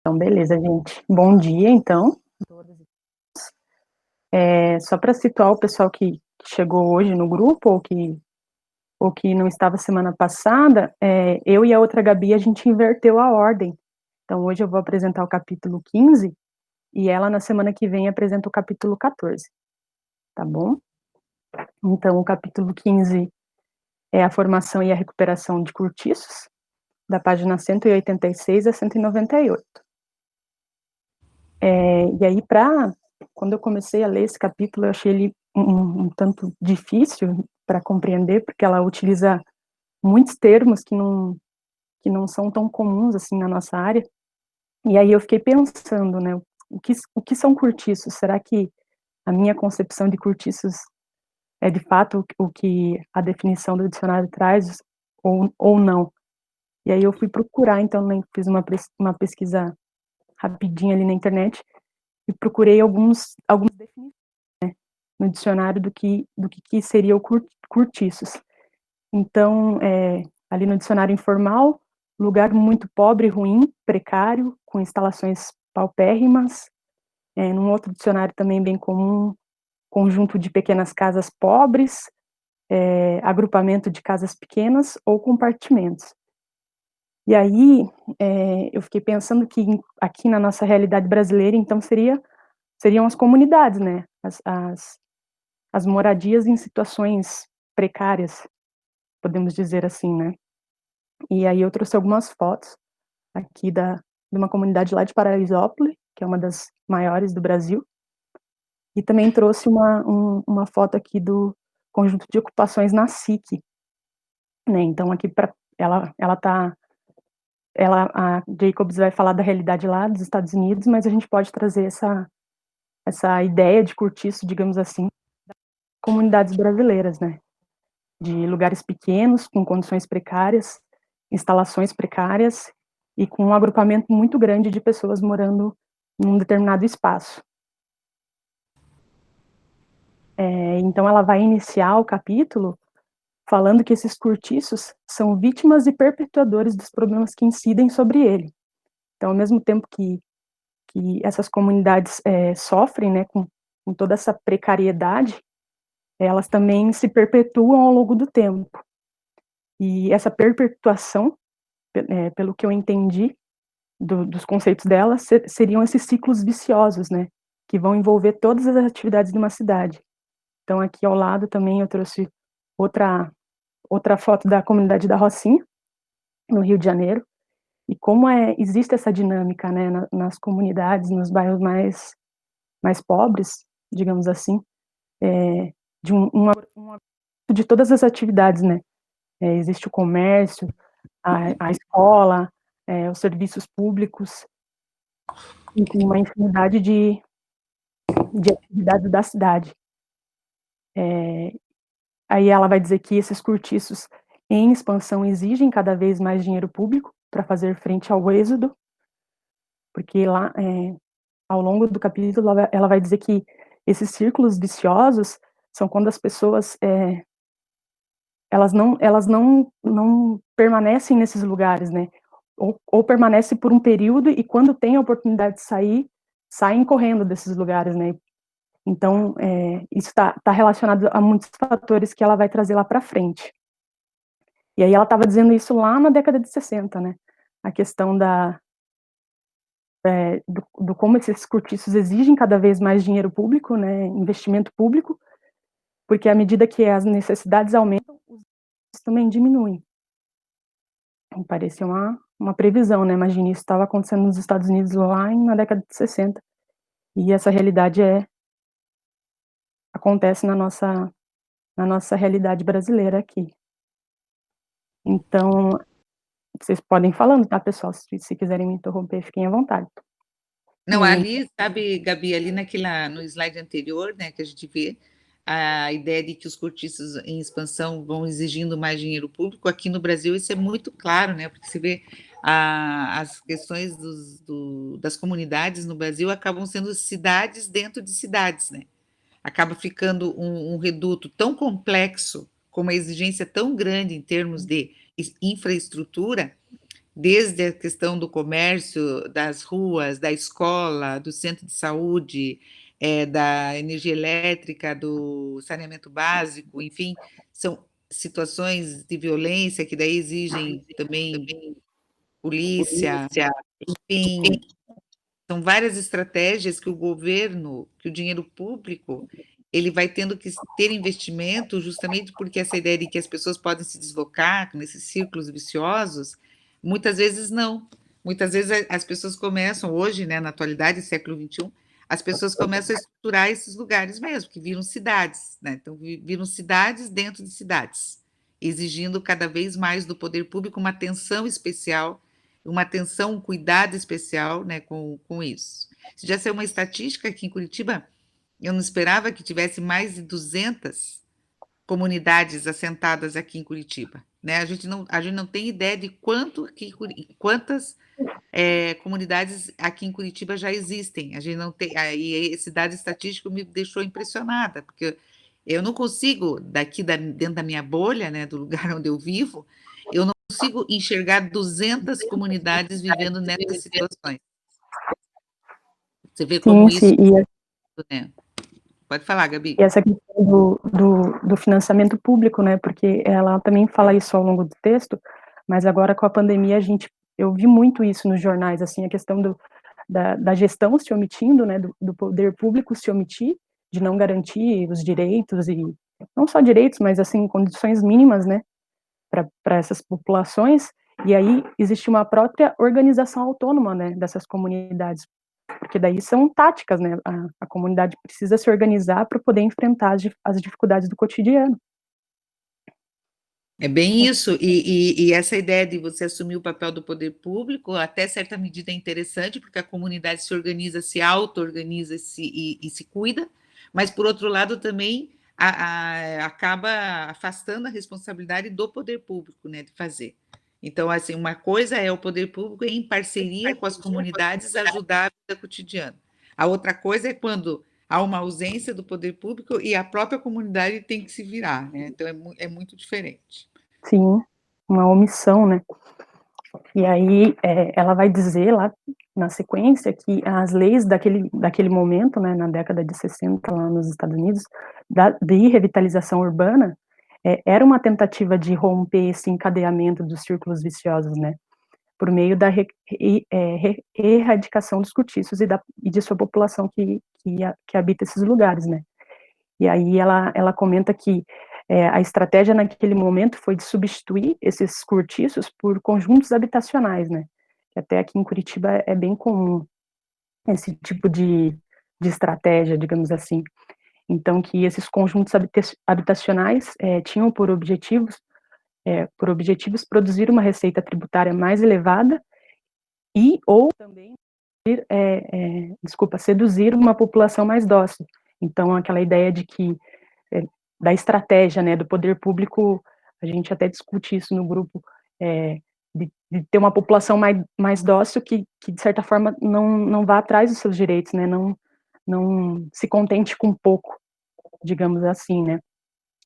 Então, beleza, gente. Bom dia, então. Só para situar o pessoal que chegou hoje no grupo, ou que não estava semana passada, eu e a outra Gabi, a gente inverteu a ordem. Então, hoje eu vou apresentar o capítulo 15, e ela, na semana que vem, apresenta o capítulo 14, tá bom? Então, o capítulo 15 é a formação e a recuperação de cortiços, da página 186 a 198. E aí, quando eu comecei a ler esse capítulo, eu achei ele um tanto difícil para compreender, porque ela utiliza muitos termos que não são tão comuns assim na nossa área. E aí eu fiquei pensando, né, o que são cortiços? Será que a minha concepção de cortiços é de fato o que a definição do dicionário traz, ou não? E aí eu fui procurar, então, né, fiz uma pesquisa rapidinha ali na internet e procurei algumas definições no dicionário do que seria o cortiços. Então, ali no dicionário informal, lugar muito pobre, ruim, precário, com instalações paupérrimas. Num outro dicionário também bem comum, conjunto de pequenas casas pobres, agrupamento de casas pequenas ou compartimentos. E aí, eu fiquei pensando que aqui na nossa realidade brasileira, então, seriam as comunidades, né? As moradias em situações precárias, podemos dizer assim, né? E aí eu trouxe algumas fotos aqui de uma comunidade lá de Paraisópolis, que é uma das maiores do Brasil, e também trouxe uma foto aqui do conjunto de ocupações na SIC, né? Então aqui a Jacobs vai falar da realidade lá dos Estados Unidos, mas a gente pode trazer essa ideia de cortiço, digamos assim, comunidades brasileiras, né? De lugares pequenos, com condições precárias, instalações precárias e com um agrupamento muito grande de pessoas morando num determinado espaço. Então, ela vai iniciar o capítulo falando que esses cortiços são vítimas e perpetuadores dos problemas que incidem sobre ele. Então, ao mesmo tempo que essas comunidades sofrem, né, com toda essa precariedade, elas também se perpetuam ao longo do tempo. E essa perpetuação, pelo que eu entendi dos conceitos dela, seriam esses ciclos viciosos, né, que vão envolver todas as atividades de uma cidade. Então, aqui ao lado também eu trouxe outra foto da comunidade da Rocinha, no Rio de Janeiro, e como existe essa dinâmica, né, nas comunidades, nos bairros mais pobres, digamos assim, de de todas as atividades, né? Existe o comércio, a escola, os serviços públicos, enfim, uma infinidade de atividades da cidade. Aí ela vai dizer que esses cortiços em expansão exigem cada vez mais dinheiro público para fazer frente ao êxodo, porque lá, ao longo do capítulo, ela vai dizer que esses círculos viciosos são quando as pessoas elas não permanecem nesses lugares, né? Ou permanecem por um período e quando tem a oportunidade de sair, saem correndo desses lugares, né? Então, isso tá relacionado a muitos fatores que ela vai trazer lá para frente. E aí ela estava dizendo isso lá na década de 60, né? A questão do como esses cortiços exigem cada vez mais dinheiro público, né? Investimento público, porque à medida que as necessidades aumentam, os custos também diminuem. Parecia uma previsão, né? Imagine, isso estava acontecendo nos Estados Unidos lá na década de 60. E essa realidade acontece na nossa realidade brasileira aqui. Então, vocês podem ir falando, tá, pessoal? Se quiserem me interromper, fiquem à vontade. Não, ali, sabe, Gabi, ali no slide anterior, né, que a gente vê a ideia de que os cortiços em expansão vão exigindo mais dinheiro público, aqui no Brasil isso é muito claro, né, porque você vê as questões das comunidades no Brasil acabam sendo cidades dentro de cidades, né, acaba ficando um reduto tão complexo, com uma exigência tão grande em termos de infraestrutura, desde a questão do comércio, das ruas, da escola, do centro de saúde, da energia elétrica, do saneamento básico, enfim, são situações de violência que daí exigem também polícia, enfim, são várias estratégias que o governo, que o dinheiro público, ele vai tendo que ter investimento justamente porque essa ideia de que as pessoas podem se deslocar nesses círculos viciosos, muitas vezes não. Muitas vezes as pessoas começam, hoje, né, na atualidade, século XXI, as pessoas começam a estruturar esses lugares mesmo, que viram cidades, né? Então, viram cidades dentro de cidades, exigindo cada vez mais do poder público uma atenção especial, uma atenção, um cuidado especial, né, com isso. Se já saiu uma estatística aqui em Curitiba, eu não esperava que tivesse mais de 200 comunidades assentadas aqui em Curitiba, né? A gente não tem ideia de quantas comunidades aqui em Curitiba já existem. A gente não tem, aí esse dado estatístico me deixou impressionada, porque eu não consigo, dentro da minha bolha, né, do lugar onde eu vivo, eu não consigo enxergar 200 comunidades vivendo nessas situações. Você vê como Sim, isso, sim, né? Pode falar, e Gabi. essa questão do financiamento público, né, porque ela também fala isso ao longo do texto, mas agora com a pandemia eu vi muito isso nos jornais, assim, a questão da gestão se omitindo, né, do poder público se omitir, de não garantir os direitos, e não só direitos, mas, assim, condições mínimas, né, para essas populações, e aí existe uma própria organização autônoma, né, dessas comunidades, porque daí são táticas, né, a comunidade precisa se organizar para poder enfrentar as dificuldades do cotidiano. É bem isso, e essa ideia de você assumir o papel do poder público, até certa medida é interessante, porque a comunidade se organiza, se auto-organiza e se cuida, mas, por outro lado, também acaba afastando a responsabilidade do poder público, né, de fazer. Então, assim, uma coisa é o poder público, em parceria com as comunidades, ajudar a vida cotidiana. A outra coisa é quando há uma ausência do poder público e a própria comunidade tem que se virar, né? Então, é muito diferente. Sim, uma omissão, né. E aí, ela vai dizer lá na sequência que as leis daquele momento, né, na década de 60 lá nos Estados Unidos, de revitalização urbana, era uma tentativa de romper esse encadeamento dos círculos viciosos, né, por meio da erradicação dos cortiços e de sua população que habita esses lugares, né. E aí ela comenta que a estratégia naquele momento foi de substituir esses cortiços por conjuntos habitacionais, né, que até aqui em Curitiba é bem comum esse tipo de estratégia, digamos assim. Então que esses conjuntos habitacionais tinham por objetivos produzir uma receita tributária mais elevada e ou também seduzir uma população mais dócil. Então aquela ideia de que é, da estratégia, né, do poder público, a gente até discute isso no grupo, de ter uma população mais dócil que de certa forma não vá atrás dos seus direitos, né, não se contente com pouco, digamos assim, né.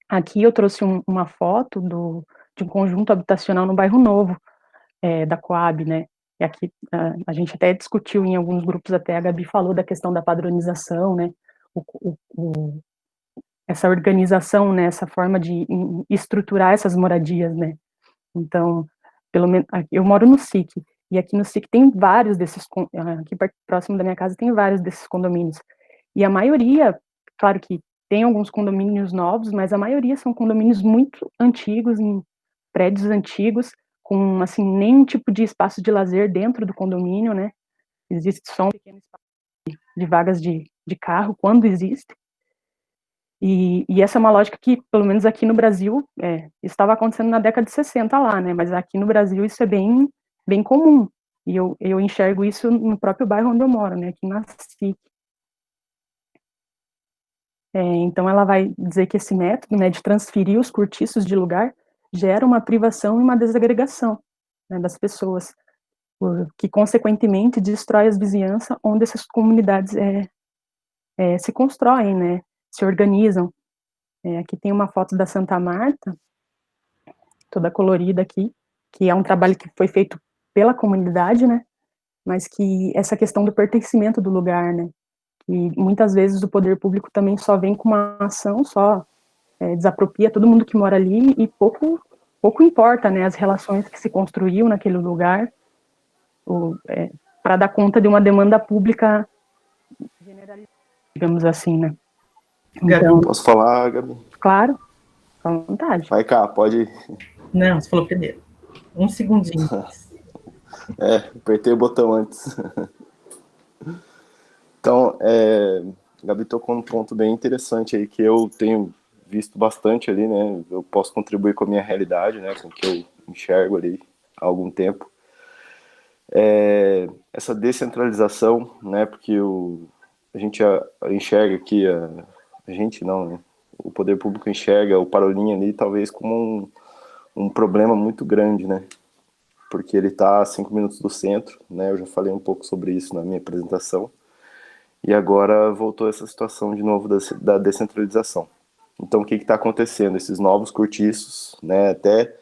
Aqui eu trouxe uma foto de um conjunto habitacional no bairro Novo, da Coab, né, e aqui a gente até discutiu em alguns grupos, até a Gabi falou da questão da padronização, né, essa organização, né, essa forma de estruturar essas moradias, né. Então, pelo menos eu moro no SIC, e aqui no SIC tem vários desses aqui próximo da minha casa tem vários desses condomínios. E a maioria, claro que tem alguns condomínios novos, mas a maioria são condomínios muito antigos, em prédios antigos, com, assim, nenhum tipo de espaço de lazer dentro do condomínio, né. Existe só um pequeno espaço de vagas de carro, quando existe. E essa é uma lógica que, pelo menos aqui no Brasil, estava acontecendo na década de 60 lá, né, mas aqui no Brasil isso é bem comum, e eu enxergo isso no próprio bairro onde eu moro, né, aqui na SIC. Então ela vai dizer que esse método, né, de transferir os cortiços de lugar, gera uma privação e uma desagregação, né, das pessoas, que consequentemente destrói as vizinhanças onde essas comunidades se constroem, né, se organizam. Aqui tem uma foto da Santa Marta, toda colorida aqui, que é um trabalho que foi feito pela comunidade, né, mas que essa questão do pertencimento do lugar, né, que muitas vezes o poder público também só vem com uma ação, só desapropria todo mundo que mora ali e pouco importa, né, as relações que se construiu naquele lugar, para dar conta de uma demanda pública generalizada, digamos assim, né. Então, posso falar, Gabi? Claro, à vontade. Vai cá, pode ir. Não, você falou primeiro. Um segundinho. Apertei o botão antes. Então, Gabi tocou num ponto bem interessante aí, que eu tenho visto bastante ali, né? Eu posso contribuir com a minha realidade, né? Com o que eu enxergo ali há algum tempo. Essa descentralização, né? Porque a gente enxerga aqui, a gente não, né? O poder público enxerga o Parolim ali talvez como um problema muito grande, né? Porque ele está a 5 minutos do centro, né? Eu já falei um pouco sobre isso na minha apresentação. E agora voltou essa situação de novo da descentralização. Então, o que está acontecendo? Esses novos cortiços, né? Até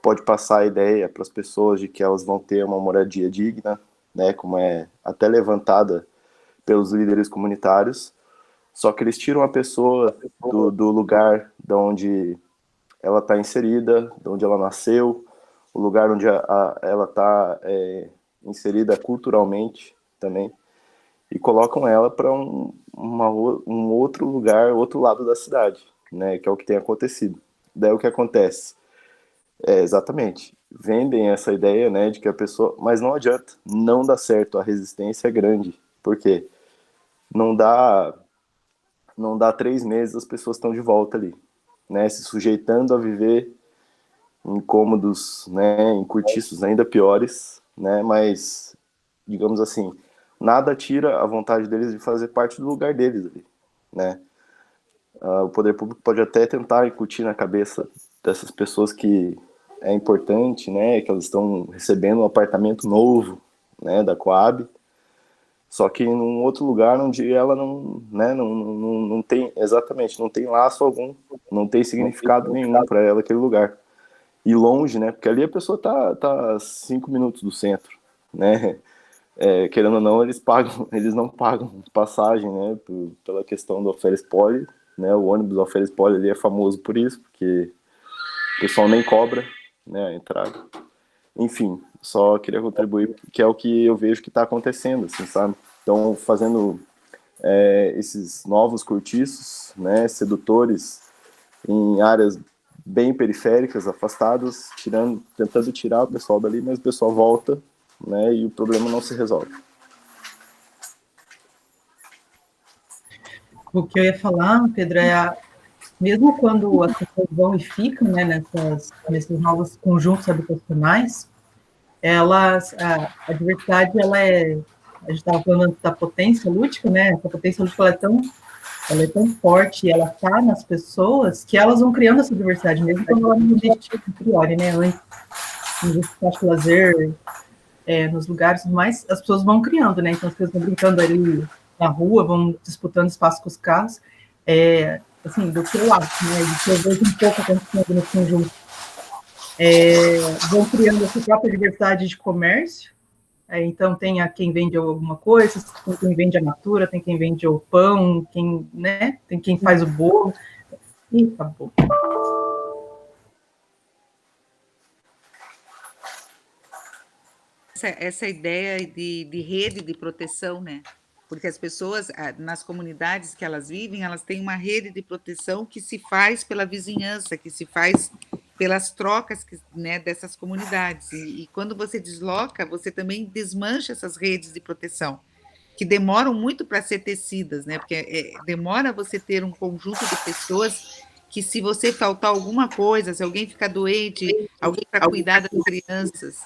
pode passar a ideia para as pessoas de que elas vão ter uma moradia digna, né? Como é até levantada pelos líderes comunitários. Só que eles tiram a pessoa do lugar de onde ela está inserida, de onde ela nasceu, o lugar onde ela está inserida culturalmente também, e colocam ela para um outro lugar, outro lado da cidade, né, que é o que tem acontecido. Daí o que acontece? Exatamente, vendem essa ideia, né, de que a pessoa... Mas não adianta, não dá certo, a resistência é grande. Por quê? Não dá 3 meses, as pessoas estão de volta ali, né, se sujeitando a viver em cômodos, né, em cortiços ainda piores, né, mas, digamos assim, nada tira a vontade deles de fazer parte do lugar deles ali, né. O poder público pode até tentar incutir na cabeça dessas pessoas que é importante, né, que elas estão recebendo um apartamento novo, né, da Coab, só que em um outro lugar onde ela não, né, não tem, exatamente, não tem laço algum, não tem significado nenhum para ela aquele lugar. E longe, né, porque ali a pessoa tá a 5 minutos do centro, né, querendo ou não, eles não pagam passagem, né, pela questão do oferece-pole, né, o ônibus do oferece-pole ali é famoso por isso, porque o pessoal nem cobra, né, a entrada. Enfim, só queria contribuir, que é o que eu vejo que está acontecendo, assim, sabe? Então, fazendo esses novos cortiços, né, sedutores, em áreas bem periféricas, afastadas, tentando tirar o pessoal dali, mas o pessoal volta, né, e o problema não se resolve. O que eu ia falar, Pedro, mesmo quando as pessoas vão e ficam, né, nesses novos conjuntos habitacionais, a diversidade, a gente estava falando antes da potência lúdica, né, essa potência lúdica ela é tão forte, ela está nas pessoas, que elas vão criando essa diversidade, mesmo quando ela não existe a priori, né, antes, no espaço de lazer, nos lugares mais, as pessoas vão criando, né, então as pessoas vão brincando ali na rua, vão disputando espaço com os carros, assim, do que eu acho, né, do que eu vejo um pouco acontecendo no conjunto. Vão criando a sua própria diversidade de comércio, então tem quem vende alguma coisa, tem quem vende a natura, tem quem vende o pão, né, tem quem faz o bolo, e acabou. Essa ideia de rede de proteção, né? Porque as pessoas, nas comunidades que elas vivem, elas têm uma rede de proteção que se faz pela vizinhança, que se faz pelas trocas, né, dessas comunidades. E quando você desloca, você também desmancha essas redes de proteção, que demoram muito para ser tecidas, né? Porque demora você ter um conjunto de pessoas que, se você faltar alguma coisa, se alguém ficar doente, alguém para cuidar das crianças,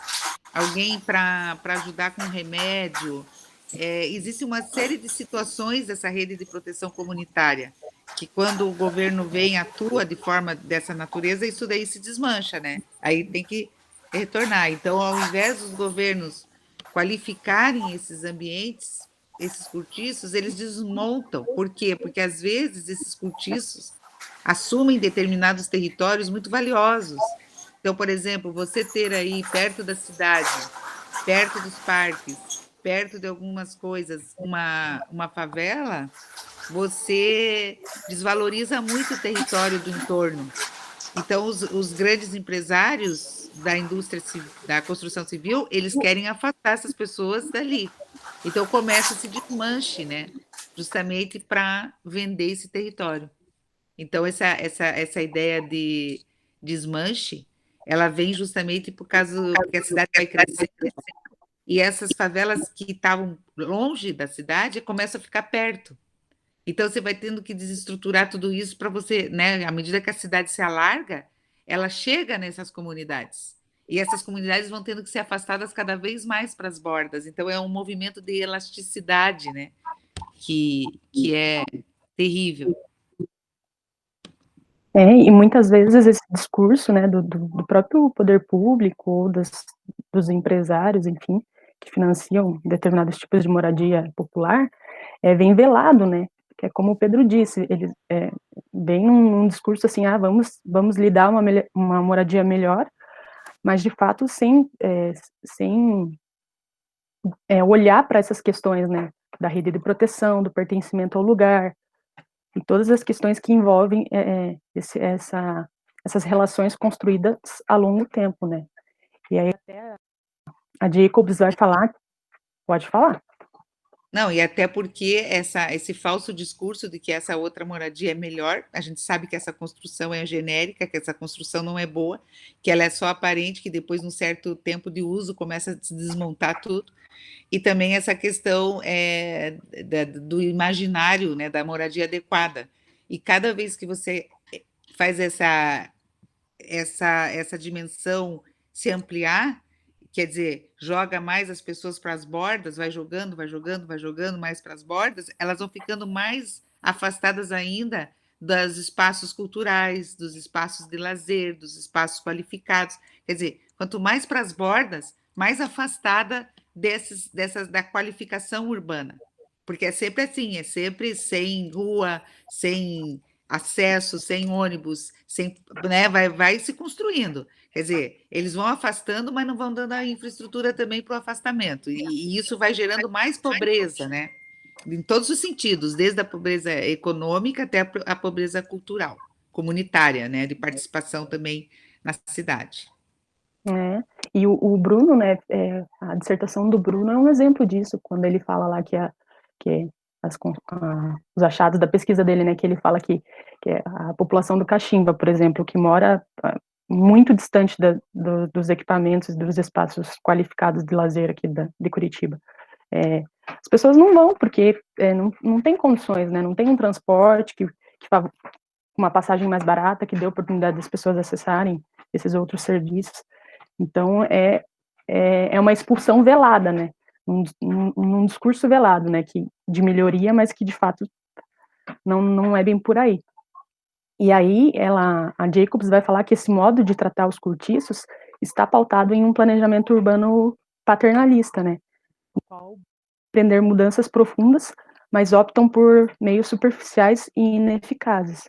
alguém para ajudar com remédio, existe uma série de situações dessa rede de proteção comunitária, que quando o governo vem, atua de forma dessa natureza, isso daí se desmancha, né? Aí tem que retornar. Então, ao invés dos governos qualificarem esses ambientes, esses cortiços, eles desmontam. Por quê? Porque, às vezes, esses cortiços assumem determinados territórios muito valiosos. Então, por exemplo, você ter aí perto da cidade perto dos parques, perto de algumas coisas, uma favela, você desvaloriza muito o território do entorno. Então, os grandes empresários da indústria da construção civil, eles querem afastar essas pessoas dali. Então, começa esse desmanche, né? Justamente para vender esse território. Então, essa ideia de desmanche, ela vem justamente porque a cidade vai crescer e essas favelas que estavam longe da cidade começam a ficar perto. Então, você vai tendo que desestruturar tudo isso para você, né? À medida que a cidade se alarga, ela chega nessas comunidades. E essas comunidades vão tendo que ser afastadas cada vez mais para as bordas. Então, é um movimento de elasticidade, né? Que é terrível. E muitas vezes esse discurso, né, do próprio poder público ou dos empresários, enfim, que financiam determinados tipos de moradia popular, vem velado, né, que é como o Pedro disse, eles vem num discurso assim, vamos lhe dar uma moradia melhor, mas de fato sem olhar para essas questões, né, da rede de proteção, do pertencimento ao lugar, e todas as questões que envolvem essas relações construídas a longo tempo, né? E aí até a Jacobs vai falar, pode falar. Não, e até porque esse falso discurso de que essa outra moradia é melhor, a gente sabe que essa construção é genérica, que essa construção não é boa, que ela é só aparente, que depois, num certo tempo de uso, começa a se desmontar tudo. E também essa questão do imaginário, né, da moradia adequada. E cada vez que você faz essa dimensão se ampliar, quer dizer, joga mais as pessoas para as bordas, vai jogando mais para as bordas, elas vão ficando mais afastadas ainda dos espaços culturais, dos espaços de lazer, dos espaços qualificados. Quer dizer, quanto mais para as bordas, mais afastada da qualificação urbana. Porque é sempre assim, é sempre sem rua, sem acesso, sem ônibus, sem, né, vai se construindo. Quer dizer, eles vão afastando, mas não vão dando a infraestrutura também para o afastamento. E isso vai gerando mais pobreza, né? Em todos os sentidos, desde a pobreza econômica até a pobreza cultural, comunitária, né? De participação também na cidade. E o Bruno, né? A dissertação do Bruno é um exemplo disso, quando ele fala lá que os achados da pesquisa dele, né? Que ele fala que a população do Caximba, por exemplo, que mora muito distante dos equipamentos, dos espaços qualificados de lazer aqui de Curitiba. As pessoas não vão, porque não tem condições, né? Não tem um transporte que uma passagem mais barata, que dê oportunidade das pessoas acessarem esses outros serviços. Então, é uma expulsão velada, né? Um discurso velado, né? De melhoria, mas que, de fato, não é bem por aí. E aí, a Jacobs vai falar que esse modo de tratar os cortiços está pautado em um planejamento urbano paternalista, né? No qual empreender mudanças profundas, mas optam por meios superficiais e ineficazes.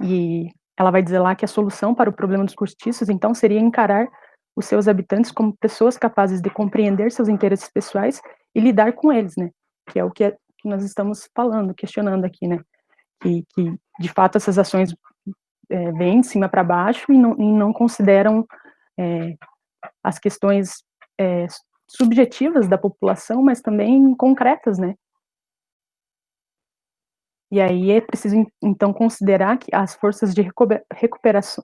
E ela vai dizer lá que a solução para o problema dos cortiços, então, seria encarar os seus habitantes como pessoas capazes de compreender seus interesses pessoais e lidar com eles, né? Que é o que nós estamos falando, questionando aqui, né? Que de fato essas ações vêm de cima para baixo e não consideram as questões subjetivas da população, mas também concretas, né? E aí é preciso, então, considerar que as forças de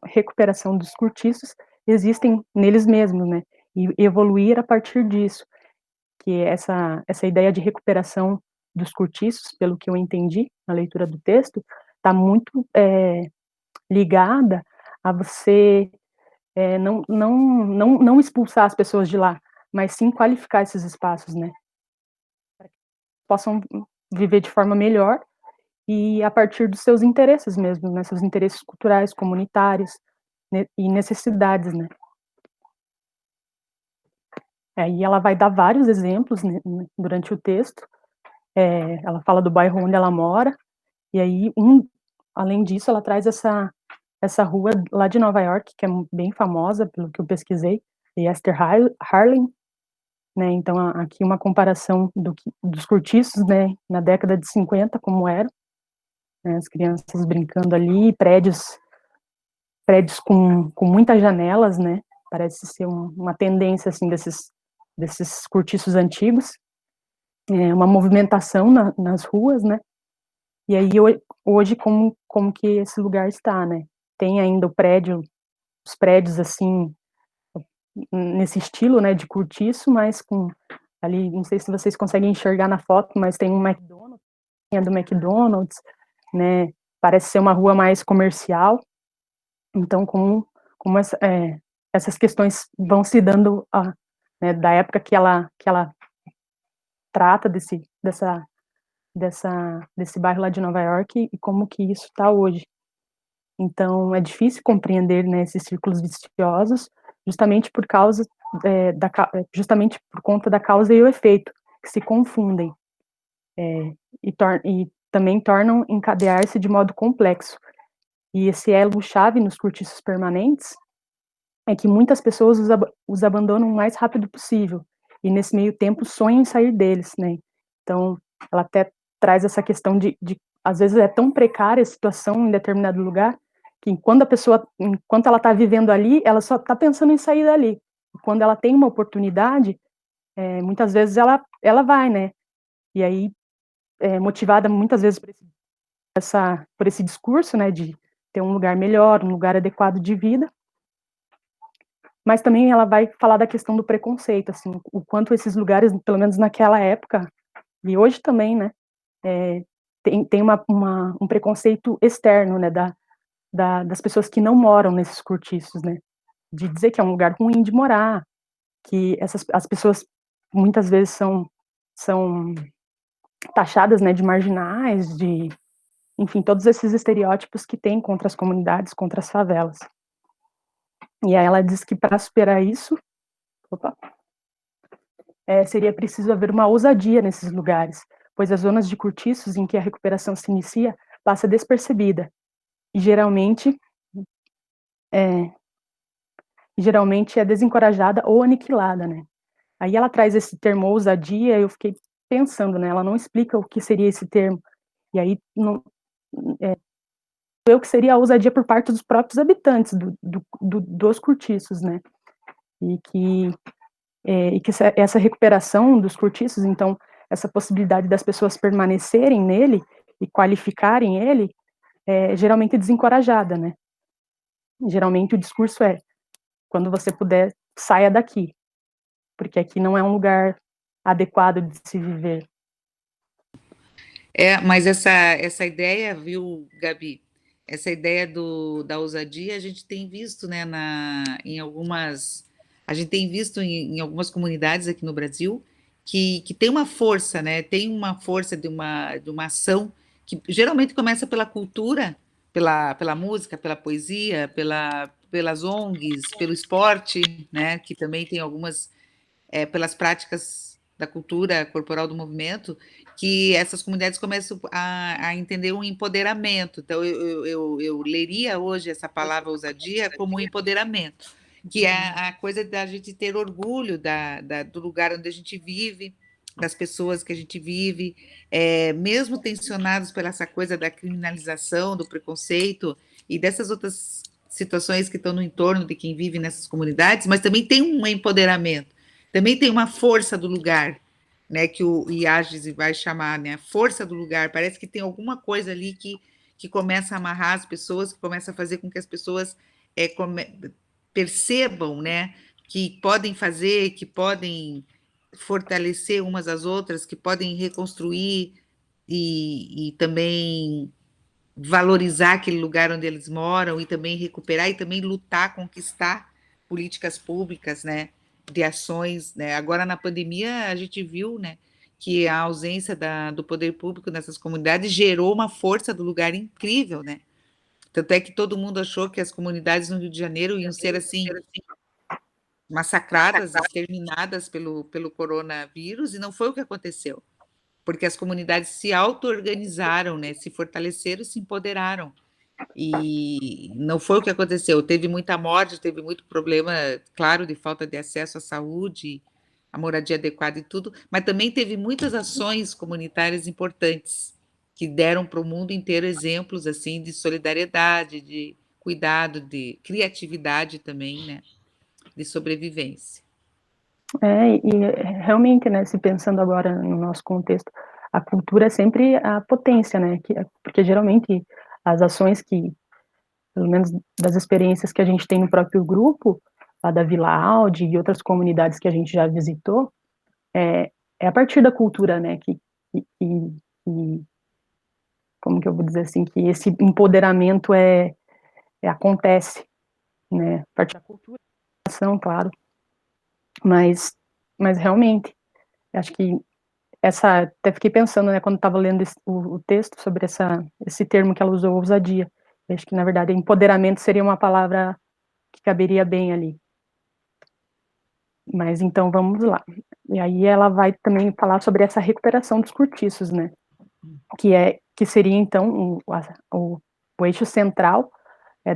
recuperação dos cortiços existem neles mesmos, né? E evoluir a partir disso. Que essa ideia de recuperação dos cortiços, pelo que eu entendi na leitura do texto, está muito ligada a você não expulsar as pessoas de lá, mas sim qualificar esses espaços, né? Para que possam viver de forma melhor e a partir dos seus interesses mesmo, né? Seus interesses culturais, comunitários, né? E necessidades, né? E ela vai dar vários exemplos, né, durante o texto. Ela fala do bairro onde ela mora, e aí, além disso, ela traz essa rua lá de Nova York, que é bem famosa, pelo que eu pesquisei, e Esther Harlem, né, então aqui uma comparação dos cortiços, né, na década de 50, como eram, né, as crianças brincando ali, prédios com muitas janelas, né, parece ser uma tendência, assim, desses cortiços antigos, uma movimentação nas ruas, né, e aí hoje como que esse lugar está, né, tem ainda os prédios, assim, nesse estilo, né, de cortiço, mas com ali, não sei se vocês conseguem enxergar na foto, mas tem um McDonald's, do McDonald's, né, parece ser uma rua mais comercial, então como essas questões vão se dando, né, da época que ela trata desse bairro lá de Nova York e como que isso está hoje. Então, é difícil compreender, né, esses círculos viciosos, justamente por causa, justamente por conta da causa e o efeito, que se confundem, e também tornam encadear-se de modo complexo. E esse elo-chave nos cortiços permanentes é que muitas pessoas os abandonam o mais rápido possível, e nesse meio tempo sonham em sair deles, né? Então, ela até traz essa questão de às vezes é tão precária a situação em determinado lugar, que enquanto ela está vivendo ali, ela só está pensando em sair dali. E quando ela tem uma oportunidade, muitas vezes ela vai, né? E aí, motivada muitas vezes por esse discurso, né, de ter um lugar melhor, um lugar adequado de vida, mas também ela vai falar da questão do preconceito, assim, o quanto esses lugares, pelo menos naquela época, e hoje também, né, tem um preconceito externo, né, das pessoas que não moram nesses cortiços, né, de dizer que é um lugar ruim de morar, que as pessoas muitas vezes são taxadas, né, de marginais, enfim, todos esses estereótipos que tem contra as comunidades, contra as favelas. E aí ela diz que para superar isso, seria preciso haver uma ousadia nesses lugares, pois as zonas de cortiços em que a recuperação se inicia passa despercebida, e geralmente é desencorajada ou aniquilada, né? Aí ela traz esse termo ousadia, eu fiquei pensando, né? Ela não explica o que seria esse termo, e aí eu que seria a ousadia por parte dos próprios habitantes dos cortiços, né? E que essa recuperação dos cortiços, então, essa possibilidade das pessoas permanecerem nele e qualificarem ele, geralmente desencorajada, né? Geralmente o discurso quando você puder, saia daqui, porque aqui não é um lugar adequado de se viver. Mas essa ideia, viu, Gabi? Essa ideia da ousadia a gente tem visto, né, a gente tem visto em algumas comunidades aqui no Brasil que tem uma força, né? Tem uma força de uma ação que geralmente começa pela cultura, pela música, pela poesia, pelas ONGs, pelo esporte, né? Que também tem algumas pelas práticas da cultura corporal do movimento, que essas comunidades começam a entender um empoderamento. Então, eu leria hoje essa palavra ousadia como um empoderamento, que é a coisa da gente ter orgulho do lugar onde a gente vive, das pessoas que a gente vive, mesmo tensionados por essa coisa da criminalização, do preconceito e dessas outras situações que estão no entorno de quem vive nessas comunidades, mas também tem um empoderamento. Também tem uma força do lugar, né, que o Iages vai chamar, né, força do lugar. Parece que tem alguma coisa ali que começa a amarrar as pessoas, que começa a fazer com que as pessoas percebam, né, que podem fazer, que podem fortalecer umas às outras, que podem reconstruir e também valorizar aquele lugar onde eles moram e também recuperar e também lutar, conquistar políticas públicas, né, de ações, né? Agora na pandemia a gente viu, né, que a ausência do poder público nessas comunidades gerou uma força do lugar incrível, né? Tanto é que todo mundo achou que as comunidades no Rio de Janeiro iam ser assim massacradas, exterminadas pelo coronavírus, e não foi o que aconteceu, porque as comunidades se auto-organizaram, né, se fortaleceram e se empoderaram. E não foi o que aconteceu. Teve muita morte, teve muito problema, claro, de falta de acesso à saúde, à moradia adequada e tudo, mas também teve muitas ações comunitárias importantes que deram para o mundo inteiro exemplos assim de solidariedade, de cuidado, de criatividade também, né, de sobrevivência. Realmente, né, se pensando agora no nosso contexto, a cultura é sempre a potência, né, porque geralmente as ações que, pelo menos das experiências que a gente tem no próprio grupo, lá da Vila Audi e outras comunidades que a gente já visitou, é a partir da cultura, né, que como que eu vou dizer assim, que esse empoderamento acontece, né, a partir da cultura, da ação, claro, mas realmente, acho que até fiquei pensando, né, quando estava lendo o texto sobre esse termo que ela usou, ousadia, acho que, na verdade, empoderamento seria uma palavra que caberia bem ali. Mas, então, vamos lá. E aí ela vai também falar sobre essa recuperação dos cortiços, né, que seria, então, o eixo central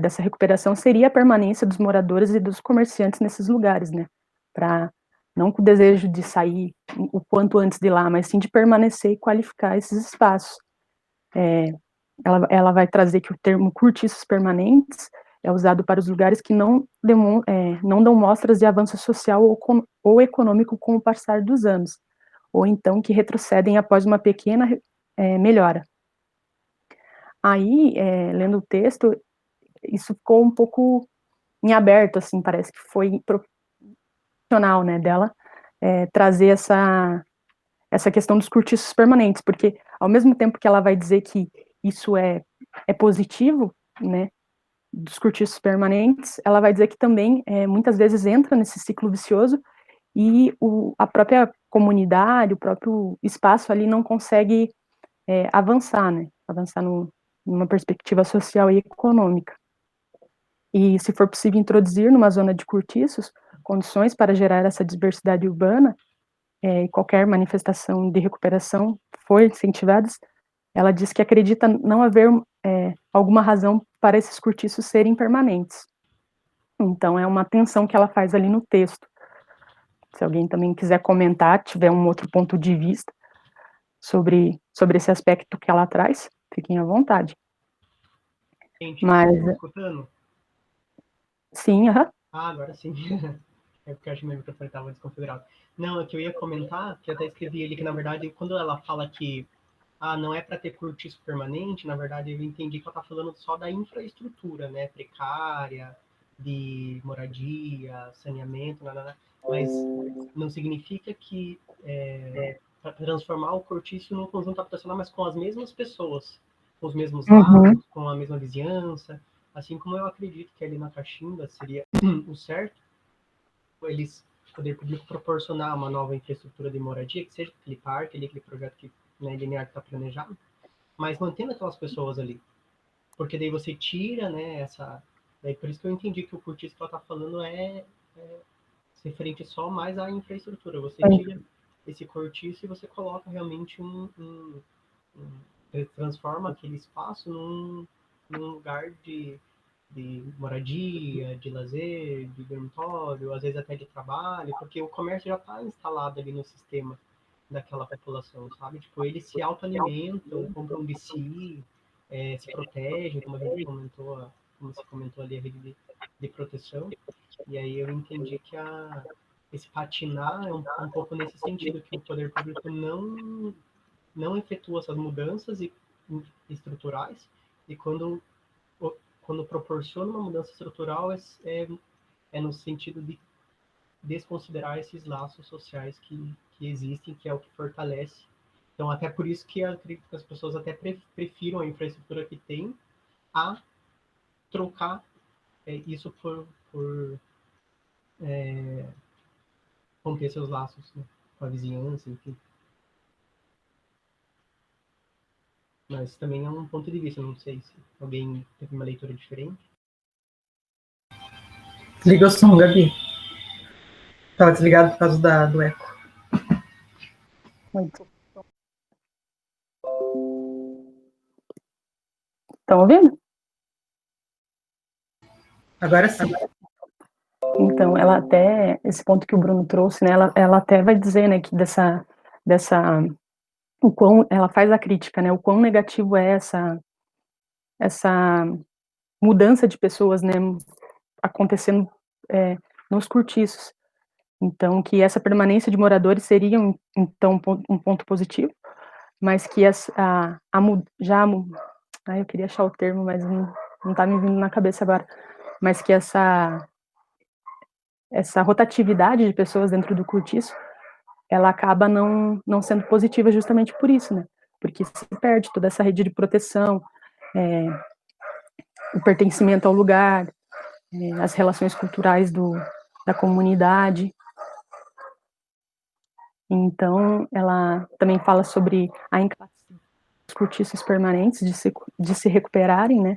dessa recuperação seria a permanência dos moradores e dos comerciantes nesses lugares, né, para não com o desejo de sair o quanto antes de lá, mas sim de permanecer e qualificar esses espaços. Ela vai trazer que o termo cortiços permanentes é usado para os lugares que não dão mostras de avanço social ou econômico com o passar dos anos, ou então que retrocedem após uma pequena melhora. Aí, lendo o texto, isso ficou um pouco em aberto, assim, parece que foi profissional, né, dela, trazer essa questão dos cortiços permanentes, porque ao mesmo tempo que ela vai dizer que isso é positivo, né, dos cortiços permanentes, ela vai dizer que também muitas vezes entra nesse ciclo vicioso e a própria comunidade, o próprio espaço ali não consegue avançar, né, numa perspectiva social e econômica. E se for possível introduzir numa zona de cortiços condições para gerar essa diversidade urbana, e qualquer manifestação de recuperação for incentivada, ela diz que acredita não haver alguma razão para esses cortiços serem permanentes. Então, é uma tensão que ela faz ali no texto. Se alguém também quiser comentar, tiver um outro ponto de vista sobre esse aspecto que ela traz, fiquem à vontade. Gente, mas vocês estão escutando? Sim, aham. Ah, agora sim. É porque eu acho que meu microfone estava desconfigurado. Não, é que eu ia comentar, que eu até escrevi ali que, na verdade, quando ela fala que não é para ter cortiço permanente, na verdade, eu entendi que ela está falando só da infraestrutura, né? Precária, de moradia, saneamento, mas não significa que transformar o cortiço num conjunto habitacional, mas com as mesmas pessoas, com os mesmos lados, com a mesma vizinhança, assim como eu acredito que ali na Caximba seria o certo, eles, o poder público, proporcionar uma nova infraestrutura de moradia, que seja aquele parque, aquele projeto que, né, linear que está planejado, mas mantendo aquelas pessoas ali. Porque daí você tira, né, daí por isso que eu entendi que o cortiço que ela está falando é referente só mais à infraestrutura. Você tira esse cortiço e você coloca realmente transforma aquele espaço num lugar de moradia, de lazer, de dormitório, às vezes até de trabalho, porque o comércio já está instalado ali no sistema daquela população, sabe? Tipo, eles se autoalimentam, compram de si, se protegem, como a gente comentou, como você comentou ali, a rede de proteção. E aí eu entendi que esse patinar é um pouco nesse sentido, que o poder público não efetua essas mudanças estruturais, e quando proporciona uma mudança estrutural é no sentido de desconsiderar esses laços sociais que existem, que é o que fortalece. Então, até por isso que eu acredito que as pessoas até prefiram a infraestrutura que tem a trocar isso por romper seus laços, né, com a vizinhança, enfim. Mas também é um ponto de vista, não sei se alguém teve uma leitura diferente. Desliga o som, Gabi. Estava desligado por causa do eco. Muito. Estão ouvindo? Agora sim. Então, ela até, esse ponto que o Bruno trouxe, né, ela até vai dizer, né, que o quão, ela faz a crítica, né, o quão negativo é essa mudança de pessoas, né, acontecendo nos cortiços. Então, que essa permanência de moradores seria, então, um ponto positivo, mas que eu queria achar o termo, mas não tá me vindo na cabeça agora, mas que essa rotatividade de pessoas dentro do cortiço, ela acaba não sendo positiva justamente por isso, né? Porque se perde toda essa rede de proteção, o pertencimento ao lugar, as relações culturais da comunidade. Então, ela também fala sobre a incapacidade dos cortiços permanentes de se recuperarem, né?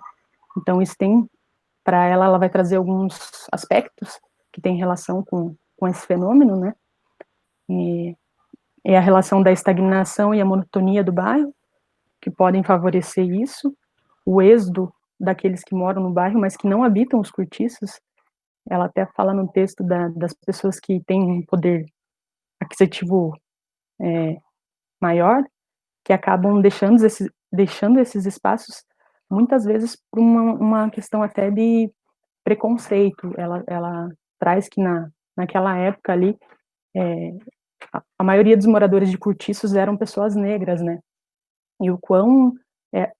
Então, isso tem, para ela vai trazer alguns aspectos que têm relação com esse fenômeno, né? E a relação da estagnação e a monotonia do bairro, que podem favorecer isso, o êxodo daqueles que moram no bairro, mas que não habitam os cortiços. Ela até fala no texto das pessoas que têm um poder aquisitivo maior, que acabam deixando esses espaços, muitas vezes por uma questão até de preconceito. Ela traz que naquela época ali, a maioria dos moradores de cortiços eram pessoas negras, né? E o quão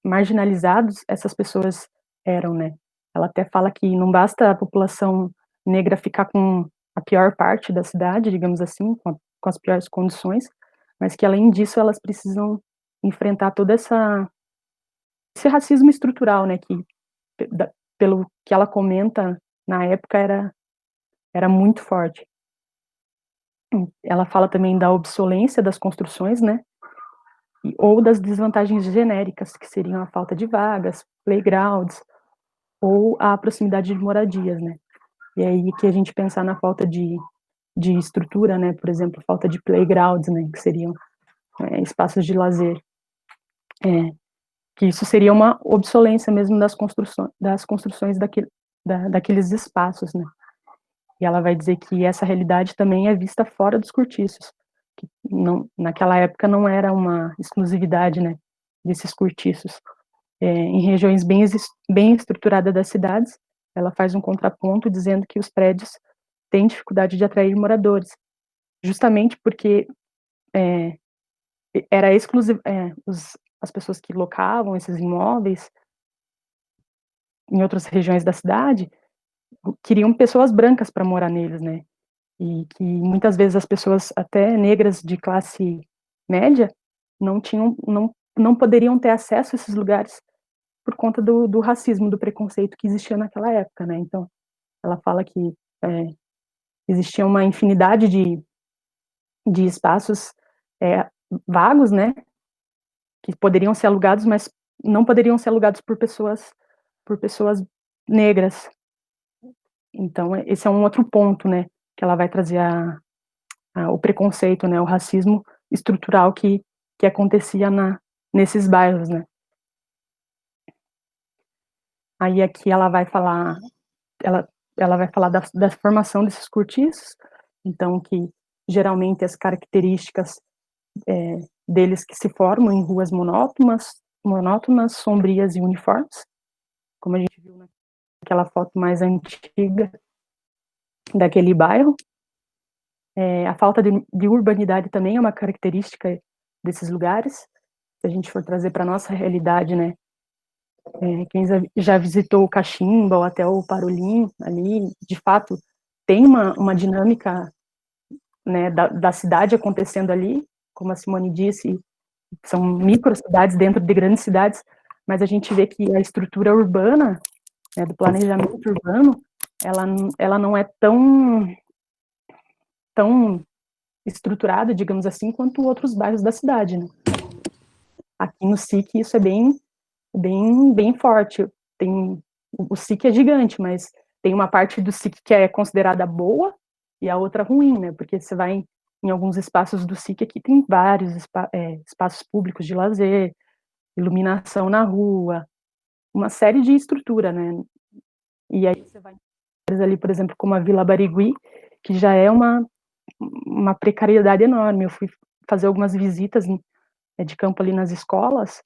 marginalizados essas pessoas eram, né? Ela até fala que não basta a população negra ficar com a pior parte da cidade, digamos assim, com as piores condições, mas que além disso elas precisam enfrentar todo esse racismo estrutural, né? Que pelo que ela comenta na época era muito forte. Ela fala também da obsolência das construções, né? Ou das desvantagens genéricas, que seriam a falta de vagas, playgrounds, ou a proximidade de moradias, né? E aí que a gente pensar na falta de estrutura, né? Por exemplo, falta de playgrounds, né? Que seriam espaços de lazer. Que isso seria uma obsolência mesmo das construções daqueles espaços, né? E ela vai dizer que essa realidade também é vista fora dos cortiços, que naquela época não era uma exclusividade, né, desses cortiços. Em regiões bem estruturadas das cidades, ela faz um contraponto dizendo que os prédios têm dificuldade de atrair moradores, justamente porque era exclusivo, as pessoas que locavam esses imóveis em outras regiões da cidade queriam pessoas brancas para morar neles, né? E que muitas vezes as pessoas até negras de classe média não poderiam ter acesso a esses lugares por conta do racismo, do preconceito que existia naquela época, né? Então, ela fala que existia uma infinidade de espaços vagos, né? Que poderiam ser alugados, mas não poderiam ser alugados por pessoas negras. Então, esse é um outro ponto, né? Que ela vai trazer o preconceito, né? O racismo estrutural que acontecia nesses bairros, né? Aí aqui ela vai falar da formação desses cortiços, então que geralmente as características deles que se formam em ruas monótonas, sombrias e uniformes, como a gente viu naquela foto mais antiga daquele bairro. A falta de urbanidade também é uma característica desses lugares. Se a gente for trazer para a nossa realidade, né? Quem já visitou o Caximba ou até o Parolim, ali, de fato, tem uma dinâmica, né, da cidade acontecendo ali, como a Simone disse, são microcidades dentro de grandes cidades, mas a gente vê que a estrutura urbana, né, do planejamento urbano, ela não é tão estruturada, digamos assim, quanto outros bairros da cidade, né? Aqui no SIC isso é bem forte. O SIC é gigante, mas tem uma parte do SIC que é considerada boa e a outra ruim, né? Porque você vai em alguns espaços do SIC aqui, tem vários espaços públicos de lazer, iluminação na rua, uma série de estrutura, né? E aí você vai ali, por exemplo, como a Vila Barigui, que já é uma precariedade enorme. Eu fui fazer algumas visitas de campo ali nas escolas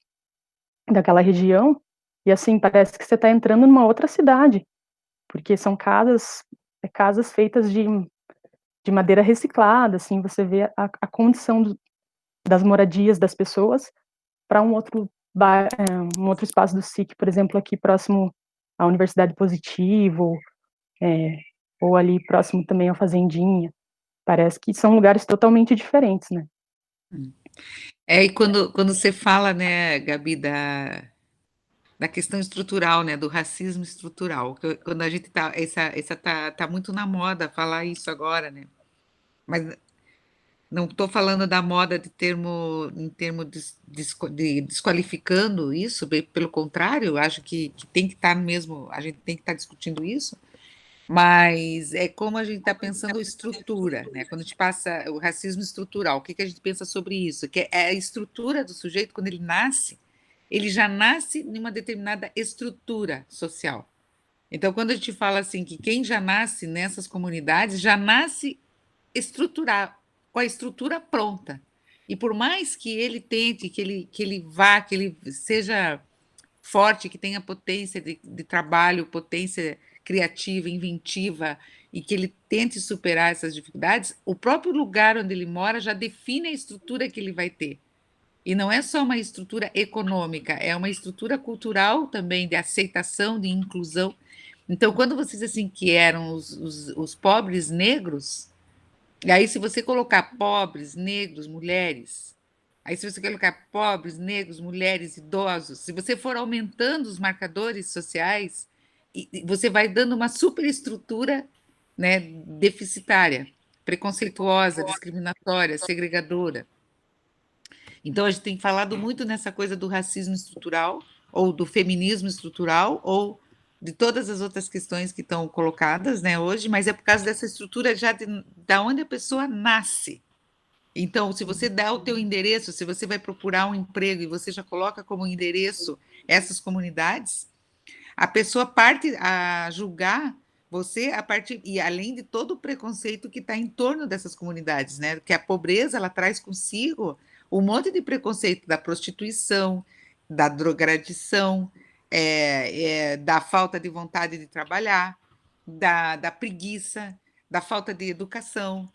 daquela região, e assim, parece que você está entrando numa outra cidade, porque são casas feitas de madeira reciclada, assim, você vê a condição das moradias das pessoas para um outro espaço do SIC, por exemplo, aqui próximo à Universidade Positivo, ou ali próximo também à Fazendinha. Parece que são lugares totalmente diferentes, né? E quando você fala, né, Gabi, da questão estrutural, né, do racismo estrutural, quando a gente tá muito na moda falar isso agora, né? Mas não estou falando da moda em termo de desqualificando isso, bem pelo contrário, acho que tem que estar mesmo, a gente tem que estar discutindo isso, mas é como a gente está pensando estrutura, né? Quando a gente passa o racismo estrutural, o que a gente pensa sobre isso? Que é a estrutura do sujeito, quando ele nasce, ele já nasce numa determinada estrutura social. Então, quando a gente fala assim que quem já nasce nessas comunidades já nasce estruturado, com a estrutura pronta. E por mais que ele tente, que ele vá, que ele seja forte, que tenha potência de trabalho, potência criativa, inventiva, e que ele tente superar essas dificuldades, o próprio lugar onde ele mora já define a estrutura que ele vai ter. E não é só uma estrutura econômica, é uma estrutura cultural também, de aceitação, de inclusão. Então, quando vocês assim que eram os pobres negros, e aí se você colocar pobres, negros, mulheres, aí se você colocar pobres, negros, mulheres, idosos, se você for aumentando os marcadores sociais, você vai dando uma superestrutura, né, deficitária, preconceituosa, discriminatória, segregadora. Então, a gente tem falado muito nessa coisa do racismo estrutural, ou do feminismo estrutural, ou de todas as outras questões que estão colocadas, né, hoje, mas é por causa dessa estrutura já da onde a pessoa nasce. Então, se você dá o teu endereço, se você vai procurar um emprego e você já coloca como endereço essas comunidades, a pessoa parte a julgar você a partir, e além de todo o preconceito que está em torno dessas comunidades, né? Que a pobreza ela traz consigo um monte de preconceito da prostituição, da drogadição, da falta de vontade de trabalhar, da preguiça, da falta de educação,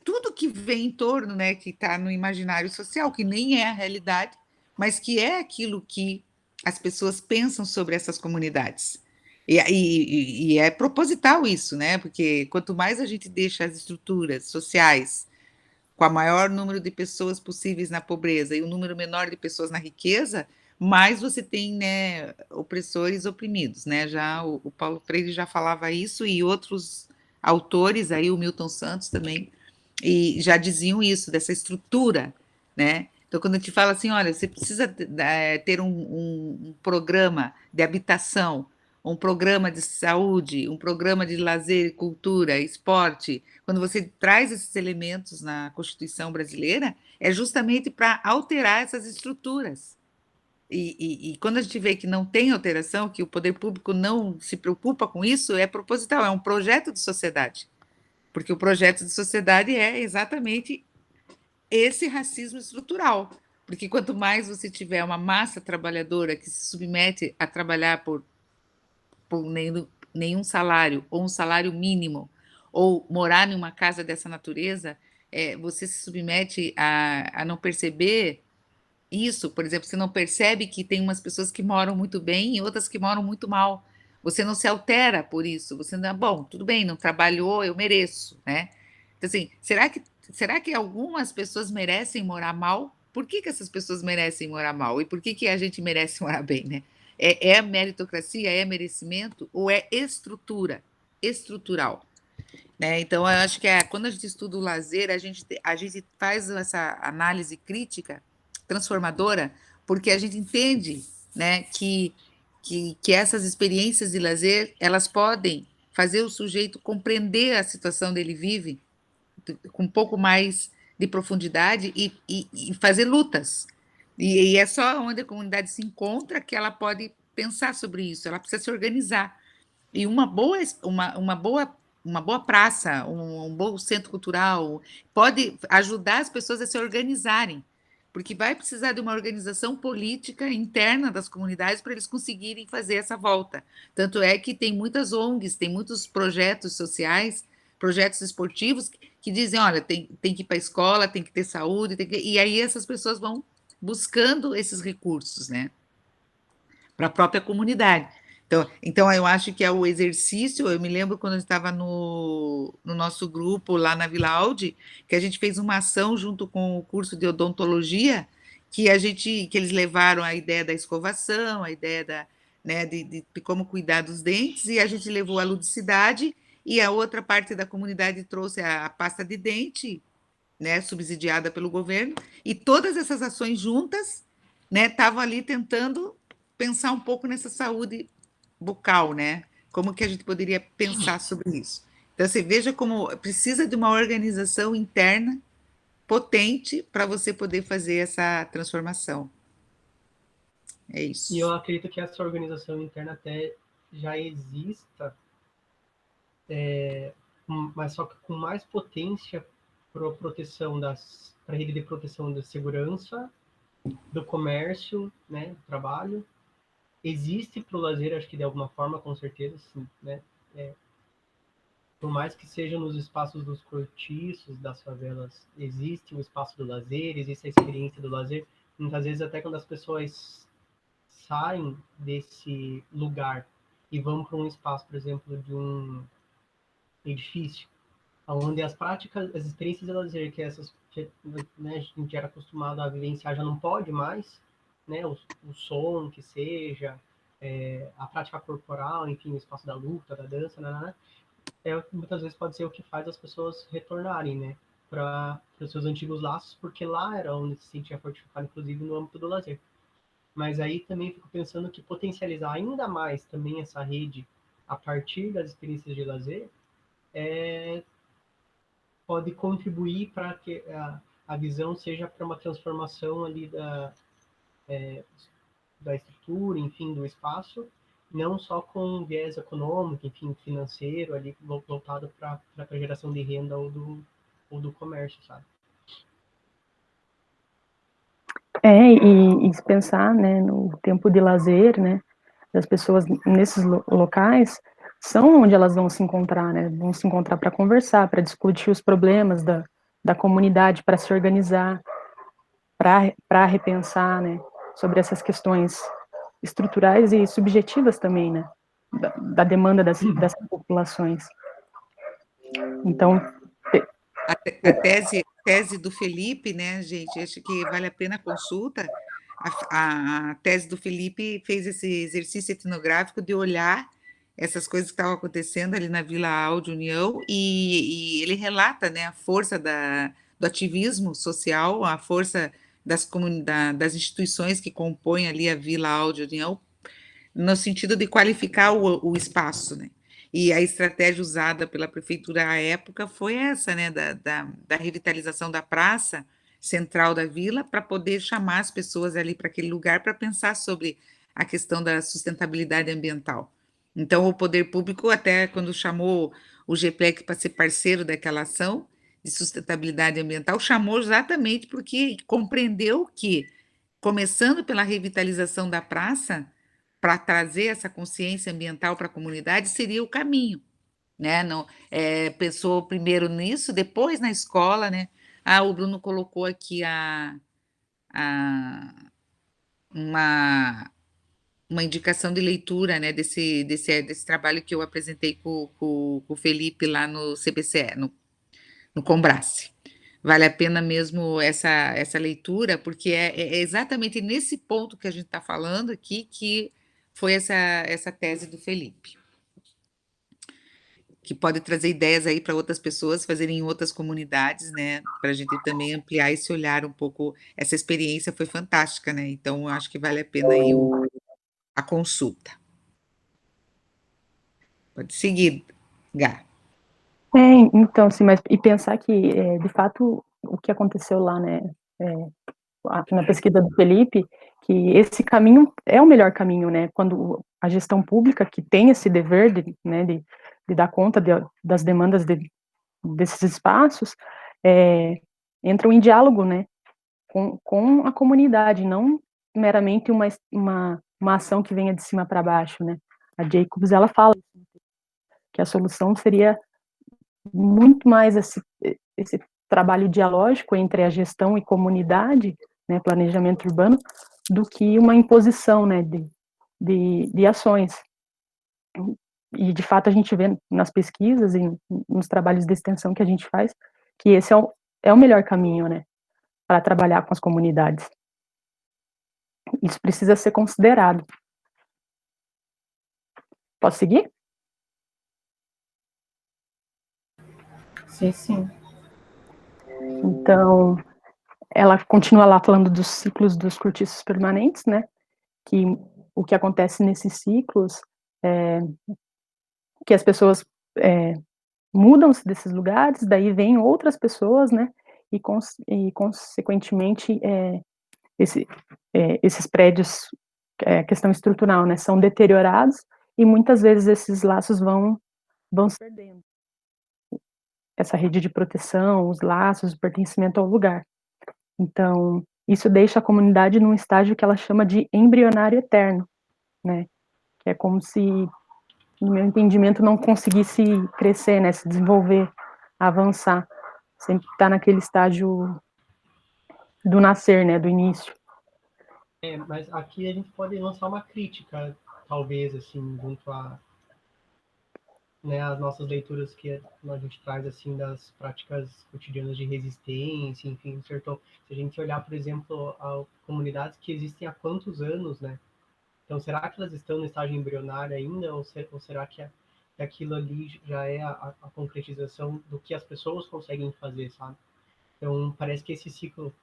tudo que vem em torno, né? Que está no imaginário social, que nem é a realidade, mas que é aquilo que as pessoas pensam sobre essas comunidades. E é proposital isso, né? Porque quanto mais a gente deixa as estruturas sociais com o maior número de pessoas possíveis na pobreza e o número menor de pessoas na riqueza, mais você tem, né, opressores oprimidos, né? Já o Paulo Freire já falava isso e outros autores, aí o Milton Santos também, e já diziam isso, dessa estrutura, né? Então, quando a gente fala assim, olha, você precisa ter um programa de habitação, um programa de saúde, um programa de lazer, cultura, esporte, quando você traz esses elementos na Constituição brasileira, é justamente para alterar essas estruturas. E quando a gente vê que não tem alteração, que o poder público não se preocupa com isso, é proposital, é um projeto de sociedade. Porque o projeto de sociedade é exatamente esse racismo estrutural. Porque quanto mais você tiver uma massa trabalhadora que se submete a trabalhar por nenhum salário, ou um salário mínimo, ou morar em uma casa dessa natureza, você se submete a não perceber isso. Por exemplo, você não percebe que tem umas pessoas que moram muito bem e outras que moram muito mal. Você não se altera por isso. Você não, bom, tudo bem, não trabalhou, eu mereço, né? Então, assim, será que algumas pessoas merecem morar mal? Por que essas pessoas merecem morar mal? E por que a gente merece morar bem, né? É meritocracia, é merecimento ou é estrutura, estrutural? Né? Então, eu acho que quando a gente estuda o lazer, a gente faz essa análise crítica, transformadora, porque a gente entende, né, que essas experiências de lazer, elas podem fazer o sujeito compreender a situação dele vive com um pouco mais de profundidade e fazer lutas. E é só onde a comunidade se encontra que ela pode pensar sobre isso, ela precisa se organizar. E uma boa praça, um bom centro cultural, pode ajudar as pessoas a se organizarem, porque vai precisar de uma organização política interna das comunidades para eles conseguirem fazer essa volta. Tanto é que tem muitas ONGs, tem muitos projetos sociais, projetos esportivos, que dizem, olha, tem que ir para a escola, tem que ter saúde, e aí essas pessoas vão buscando esses recursos, né, para a própria comunidade. Então, eu acho que é o exercício. Eu me lembro quando eu estava no nosso grupo lá na Vila Audi, que a gente fez uma ação junto com o curso de odontologia, que eles levaram a ideia da escovação, a ideia né, de como cuidar dos dentes, e a gente levou a ludicidade, e a outra parte da comunidade trouxe a pasta de dente, né, subsidiada pelo governo, e todas essas ações juntas, né, estavam ali tentando pensar um pouco nessa saúde bucal, né? Como que a gente poderia pensar sobre isso? Então, você veja como precisa de uma organização interna potente para você poder fazer essa transformação. É isso. E eu acredito que essa organização interna até já exista, mas só que com mais potência para a rede de proteção da segurança, do comércio, né, do trabalho. Existe para o lazer, acho que de alguma forma, com certeza, sim, né? Por mais que seja nos espaços dos cortiços, das favelas, existe o espaço do lazer, existe a experiência do lazer. Muitas vezes, até quando as pessoas saem desse lugar e vão para um espaço, por exemplo, de um edifício, onde as práticas, as experiências de lazer né, a gente era acostumado a vivenciar já não pode mais, né, o som que seja, a prática corporal, enfim, o espaço da luta, da dança, né, muitas vezes pode ser o que faz as pessoas retornarem, né, para os seus antigos laços, porque lá era onde se sentia fortificado, inclusive no âmbito do lazer. Mas aí também fico pensando que potencializar ainda mais também essa rede a partir das experiências de lazer pode contribuir para que a visão seja para uma transformação ali da estrutura, enfim, do espaço, não só com viés econômico, enfim, financeiro, ali voltado para a geração de renda ou do comércio, sabe? E se pensar, né, no tempo de lazer, né, das pessoas nesses locais, são onde elas vão se encontrar, né, vão se encontrar para conversar, para discutir os problemas da comunidade, para se organizar, para repensar, né, sobre essas questões estruturais e subjetivas também, né, da demanda dessas populações. Então, a tese do Felipe, né, gente, acho que vale a pena a consulta. A tese do Felipe fez esse exercício etnográfico de olhar essas coisas que estavam acontecendo ali na Vila Audi União, e ele relata, né, a força do ativismo social, a força das instituições que compõem ali a Vila Audi União, no sentido de qualificar o espaço, né? E a estratégia usada pela prefeitura à época foi essa, né, da revitalização da praça central da vila, para poder chamar as pessoas ali para aquele lugar para pensar sobre a questão da sustentabilidade ambiental. Então, o poder público, até quando chamou o GPLEC para ser parceiro daquela ação de sustentabilidade ambiental, chamou exatamente porque compreendeu que, começando pela revitalização da praça, para trazer essa consciência ambiental para a comunidade, seria o caminho, né? Não, pensou primeiro nisso, depois na escola, né? O Bruno colocou aqui uma, uma indicação de leitura, né? Desse trabalho que eu apresentei com o Felipe lá no CBCE, no Combrace. Vale a pena mesmo essa leitura, porque é exatamente nesse ponto que a gente está falando aqui que foi essa tese do Felipe, que pode trazer ideias aí para outras pessoas fazerem em outras comunidades, né? Para a gente também ampliar esse olhar um pouco. Essa experiência foi fantástica, né? Então, eu acho que vale a pena aí a consulta. Pode seguir, Gá. Então, sim, mas e pensar que, de fato, o que aconteceu lá, né, na pesquisa do Felipe, que esse caminho é o melhor caminho, né, quando a gestão pública, que tem esse dever né, de dar conta das demandas desses espaços, entram em diálogo, né, com a comunidade, não meramente uma ação que venha de cima para baixo, né. A Jacobs, ela fala que a solução seria muito mais esse trabalho dialógico entre a gestão e comunidade, né, planejamento urbano, do que uma imposição, né, de ações. E, de fato, a gente vê nas pesquisas e nos trabalhos de extensão que a gente faz, que esse é o melhor caminho, né, para trabalhar com as comunidades. Isso precisa ser considerado. Posso seguir? Sim, sim. Então, ela continua lá falando dos ciclos dos cortiços permanentes, né, que o que acontece nesses ciclos é que as pessoas mudam-se desses lugares, daí vêm outras pessoas, né, e consequentemente, esses prédios, questão estrutural, né, são deteriorados, e muitas vezes esses laços vão se perdendo. Essa rede de proteção, os laços, o pertencimento ao lugar. Então, isso deixa a comunidade num estágio que ela chama de embrionário eterno, né, que é como se, no meu entendimento, não conseguisse crescer, né, se desenvolver, avançar, sempre está naquele estágio do nascer, né, do início. Mas aqui a gente pode lançar uma crítica, talvez, assim, junto a, né, as nossas leituras que a gente traz, assim, das práticas cotidianas de resistência, enfim, certo? Se a gente olhar, por exemplo, a comunidades que existem há quantos anos, né? Então, será que elas estão no estágio embrionário ainda, ou será que aquilo ali já é a concretização do que as pessoas conseguem fazer, sabe? Então, parece que esse ciclo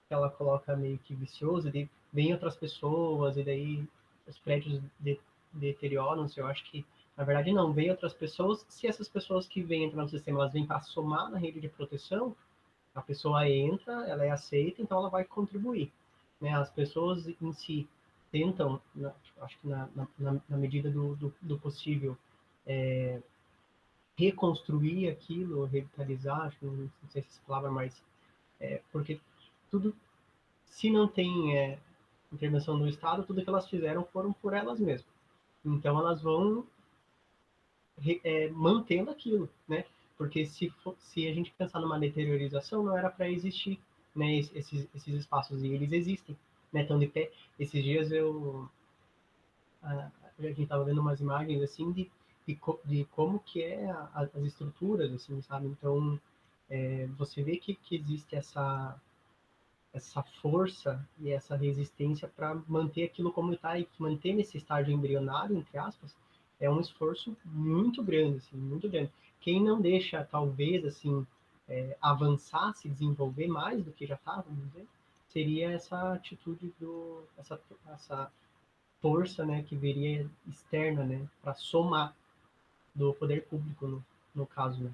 que ela coloca meio que vicioso, daí vem outras pessoas, e daí os prédios deterioram-se. Eu acho que, na verdade, não. Vem outras pessoas, se essas pessoas que vêm entrar no sistema, elas vêm para somar na rede de proteção, a pessoa entra, ela é aceita, então ela vai contribuir. Né? As pessoas em si tentam, acho que na medida do possível, reconstruir aquilo, revitalizar, acho que não sei se essa palavra, mas porque tudo, se não tem intervenção do Estado, tudo que elas fizeram foram por elas mesmas. Então elas vão mantendo aquilo, né? Porque se a gente pensar numa deteriorização, não era para existir, né, esses espaços, e eles existem, né? Estão de pé. Esses dias a gente estava vendo umas imagens assim de como que as estruturas, assim, sabe? Então você vê que existe essa força e essa resistência para manter aquilo como está, e manter nesse estágio embrionário, entre aspas, é um esforço muito grande, assim, muito grande. Quem não deixa, talvez, assim, avançar, se desenvolver mais do que já está, vamos dizer, seria essa atitude essa força, né, que viria externa, né, para somar do poder público, no caso, né.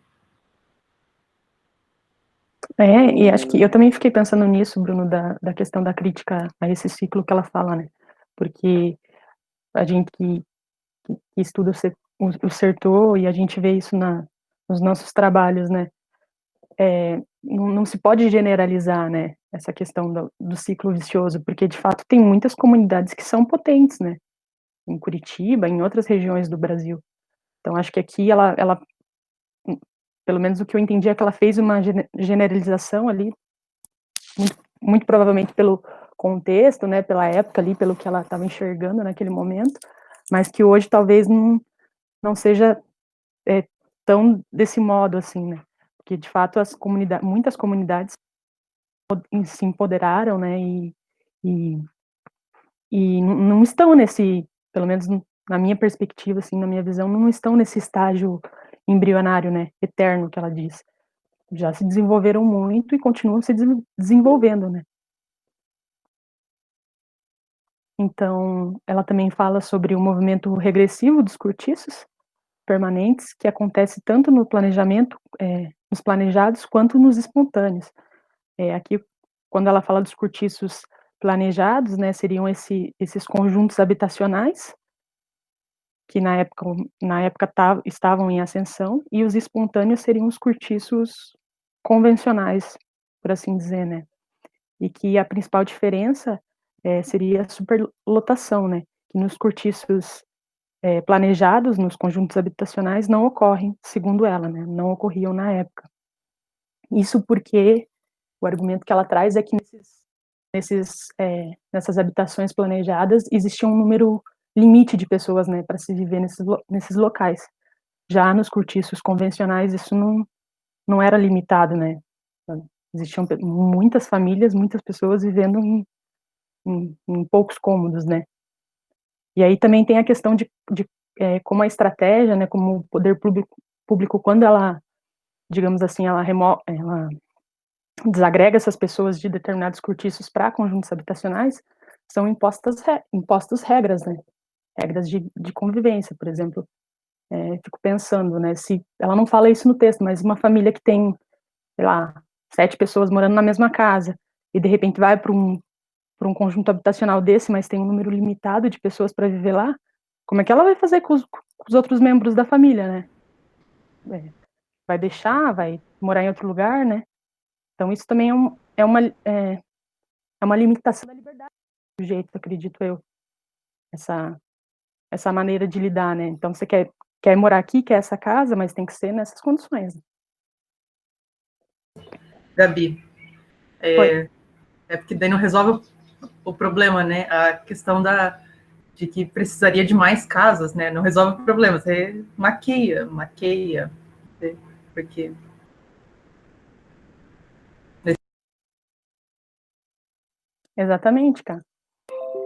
E acho que eu também fiquei pensando nisso, Bruno, da questão da crítica a esse ciclo que ela fala, né? Porque a gente que estuda o setor, e a gente vê isso nos nossos trabalhos, né? Não se pode generalizar, né? Essa questão do ciclo vicioso, porque de fato tem muitas comunidades que são potentes, né? Em Curitiba, em outras regiões do Brasil. Então acho que aqui ela pelo menos o que eu entendi é que ela fez uma generalização ali, muito provavelmente pelo contexto, né, pela época ali, pelo que ela estava enxergando naquele momento, mas que hoje talvez não seja tão desse modo assim, né, porque de fato muitas comunidades se empoderaram, né, e não estão pelo menos na minha perspectiva, assim, na minha visão, não estão nesse estágio embrionário, né, eterno que ela diz. Já se desenvolveram muito e continuam se desenvolvendo, né. Então, ela também fala sobre o movimento regressivo dos cortiços permanentes, que acontece tanto no planejamento, nos planejados, quanto nos espontâneos. Aqui, quando ela fala dos cortiços planejados, né, seriam esses conjuntos habitacionais, que na época estavam em ascensão, e os espontâneos seriam os cortiços convencionais, por assim dizer, né? E que a principal diferença seria a superlotação, né? Que nos cortiços planejados, nos conjuntos habitacionais, não ocorrem, segundo ela, né? Não ocorriam na época. Isso porque o argumento que ela traz é que nessas habitações planejadas existia um número limite de pessoas, né, para se viver nesses locais. Já nos cortiços convencionais isso não era limitado, né? Existiam muitas famílias, muitas pessoas vivendo em poucos cômodos, né? E aí também tem a questão de como a estratégia, né, como o poder público quando ela, digamos assim, ela desagrega essas pessoas de determinados cortiços para conjuntos habitacionais, são impostas regras, né? Regras de convivência, por exemplo. Fico pensando, né, se ela não fala isso no texto, mas uma família que tem, sei lá, 7 pessoas morando na mesma casa, e de repente vai para um conjunto habitacional desse, mas tem um número limitado de pessoas para viver lá, como é que ela vai fazer com os outros membros da família, né? Vai deixar, vai morar em outro lugar, né? Então isso também é uma limitação da liberdade do jeito, acredito eu, essa maneira de lidar, né? Então você quer morar aqui, quer essa casa, mas tem que ser nessas condições. Gabi, porque daí não resolve o problema, né? A questão de que precisaria de mais casas, né? Não resolve o problema, você maqueia, porque... Exatamente, cara.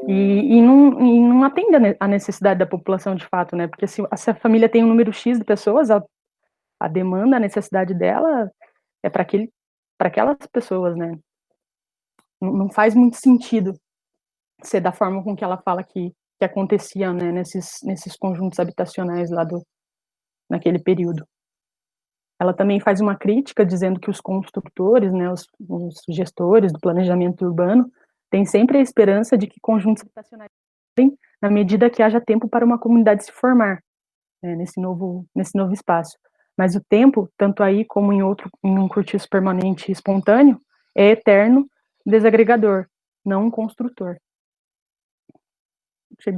E não atende a necessidade da população de fato, né? Porque se a família tem um número X de pessoas, a demanda, a necessidade dela é para aquelas pessoas, né? Não faz muito sentido ser da forma com que ela fala que acontecia, né, nesses conjuntos habitacionais lá naquele período. Ela também faz uma crítica dizendo que os construtores, né, os gestores do planejamento urbano, têm sempre a esperança de que conjuntos habitacionais na medida que haja tempo para uma comunidade se formar, né, nesse novo espaço. Mas o tempo, tanto aí como em um cortiço permanente e espontâneo, é eterno, desagregador, não um construtor. Achei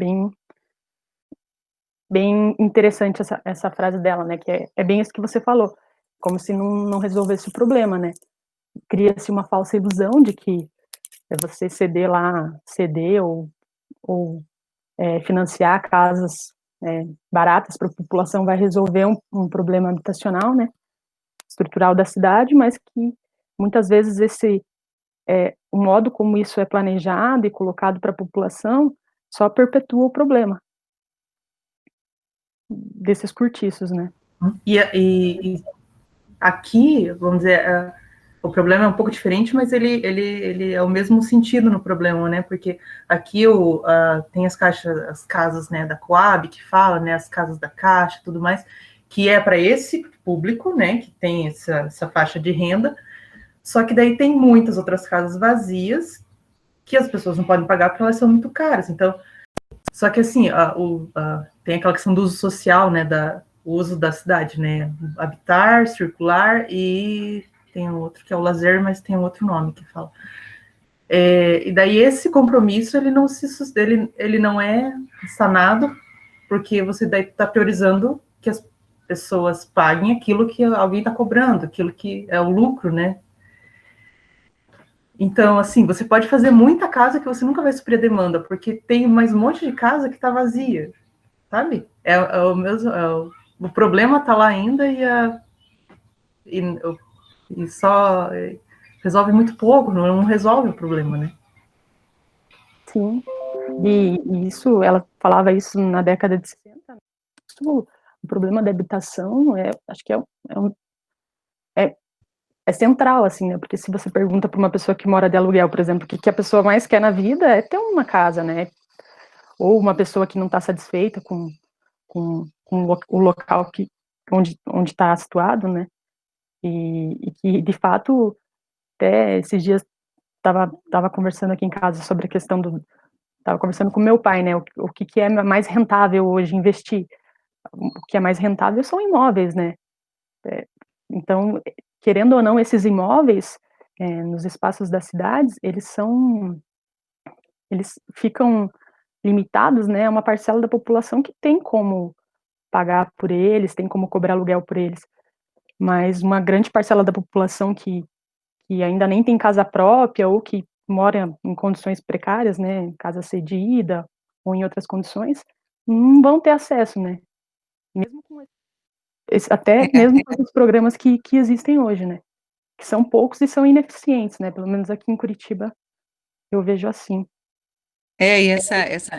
bem interessante essa frase dela, né, que é bem isso que você falou, como se não resolvesse o problema, né? Cria-se uma falsa ilusão de que você ceder ou financiar casas baratas para a população vai resolver um problema habitacional, né, estrutural da cidade, mas que muitas vezes o modo como isso é planejado e colocado para a população só perpetua o problema desses cortiços, né? E aqui, vamos dizer, o problema é um pouco diferente, mas ele é o mesmo sentido no problema, né? Porque aqui tem as casas, né, da Coab, que fala, né, as casas da Caixa, tudo mais, que é para esse público, né, que tem essa faixa de renda. Só que daí tem muitas outras casas vazias que as pessoas não podem pagar porque elas são muito caras. Então, só que assim, tem aquela questão do uso social, né, o uso da cidade, né, habitar, circular, e tem outro que é o lazer, mas tem outro nome que fala. E daí esse compromisso, ele não é sanado, porque você daí está priorizando que as pessoas paguem aquilo que alguém está cobrando, aquilo que é o lucro, né? Então, assim, você pode fazer muita casa que você nunca vai suprir a demanda, porque tem mais um monte de casa que está vazia, sabe? O problema está lá ainda e só resolve muito pouco, não resolve o problema, né? Sim, e isso, ela falava isso na década de 60, né? O problema da habitação acho que é central, assim, né? Porque se você pergunta para uma pessoa que mora de aluguel, por exemplo, o que a pessoa mais quer na vida é ter uma casa, né? Ou uma pessoa que não está satisfeita com o local onde está situado, né? E que, de fato, até esses dias estava conversando aqui em casa sobre a questão estava conversando com meu pai, né, o que é mais rentável hoje investir. O que é mais rentável são imóveis, né? Então, querendo ou não, esses imóveis, nos espaços das cidades, eles ficam limitados, né, a uma parcela da população que tem como pagar por eles, tem como cobrar aluguel por eles. Mas uma grande parcela da população que ainda nem tem casa própria ou que mora em condições precárias, né, casa cedida ou em outras condições, não vão ter acesso, né? Mesmo com até mesmo com os programas que existem hoje, né? Que são poucos e são ineficientes, né? Pelo menos aqui em Curitiba eu vejo assim. E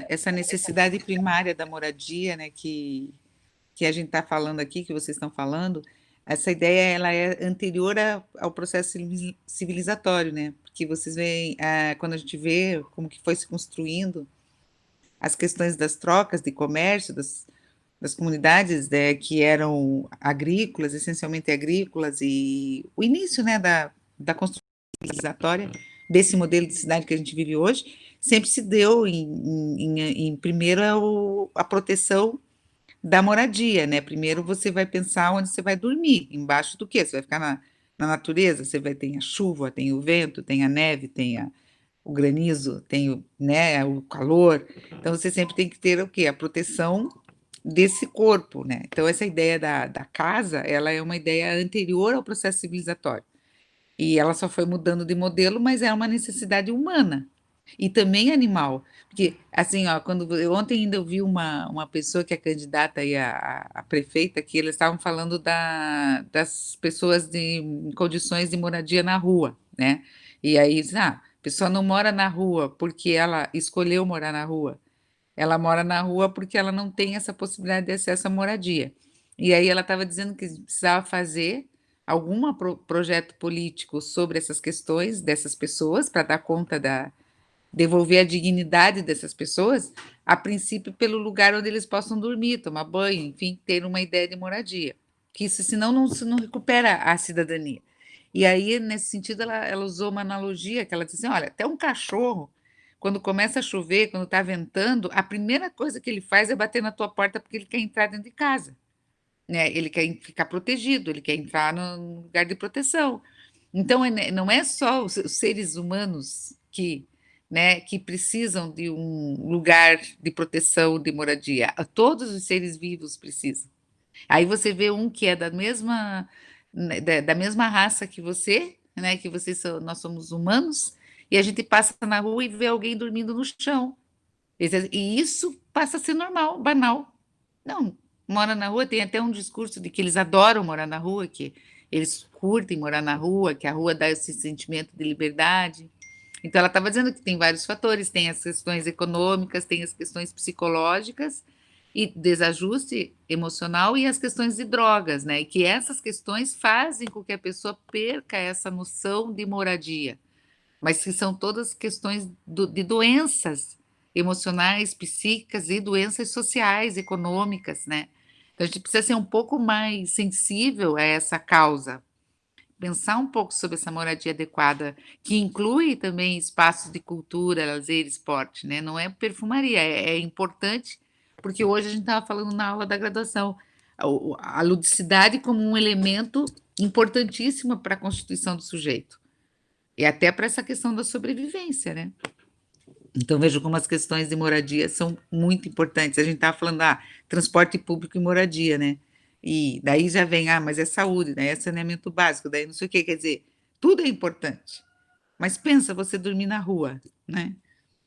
essa necessidade primária da moradia, né, que a gente está falando aqui, que vocês estão falando, essa ideia ela é anterior ao processo civilizatório, né? Porque vocês veem, quando a gente vê como que foi se construindo as questões das trocas de comércio, das comunidades, né, que eram agrícolas, essencialmente agrícolas, e o início, né, da construção civilizatória desse modelo de cidade que a gente vive hoje, sempre se deu em primeiro a proteção da moradia, né? Primeiro você vai pensar onde você vai dormir, embaixo do quê? Você vai ficar na natureza, você vai ter a chuva, tem o vento, tem a neve, tem o granizo, tem né, o calor. Então você sempre tem que ter o quê? A proteção desse corpo, né? Então essa ideia da casa, ela é uma ideia anterior ao processo civilizatório. E ela só foi mudando de modelo, mas é uma necessidade humana e também animal. Porque, assim, ó, ontem ainda eu vi uma pessoa que é candidata aí a prefeita, que eles estavam falando das pessoas em condições de moradia na rua, né? E aí, a pessoa não mora na rua porque ela escolheu morar na rua. Ela mora na rua porque ela não tem essa possibilidade de acesso à moradia. E aí ela estava dizendo que precisava fazer algum projeto político sobre essas questões dessas pessoas para dar conta devolver a dignidade dessas pessoas, a princípio pelo lugar onde eles possam dormir, tomar banho, enfim, ter uma ideia de moradia. Que isso, senão, não se não recupera a cidadania. E aí, nesse sentido, ela usou uma analogia que ela disse assim, olha, até um cachorro, quando começa a chover, quando está ventando, a primeira coisa que ele faz é bater na tua porta porque ele quer entrar dentro de casa, né? Ele quer ficar protegido, ele quer entrar no lugar de proteção. Então, não é só os seres humanos né, que precisam de um lugar de proteção, de moradia. Todos os seres vivos precisam. Aí você vê um que é né, da mesma raça que você, né, que nós somos humanos, e a gente passa na rua e vê alguém dormindo no chão. E isso passa a ser normal, banal. Não, mora na rua, tem até um discurso de que eles adoram morar na rua, que eles curtem morar na rua, que a rua dá esse sentimento de liberdade. Então, ela estava dizendo que tem vários fatores, tem as questões econômicas, tem as questões psicológicas e desajuste emocional e as questões de drogas, né? E que essas questões fazem com que a pessoa perca essa noção de moradia, mas que são todas questões de doenças emocionais, psíquicas e doenças sociais, econômicas, né? Então, a gente precisa ser um pouco mais sensível a essa causa, pensar um pouco sobre essa moradia adequada, que inclui também espaços de cultura, lazer, esporte, né? Não é perfumaria, é importante, porque hoje a gente estava falando na aula da graduação, a ludicidade como um elemento importantíssimo para a constituição do sujeito, e até para essa questão da sobrevivência, né? Então, vejo como as questões de moradia são muito importantes. A gente estava falando, transporte público e moradia, né? E daí já vem, mas é saúde, daí é saneamento básico, daí não sei o quê, quer dizer, tudo é importante. Mas pensa você dormir na rua, né?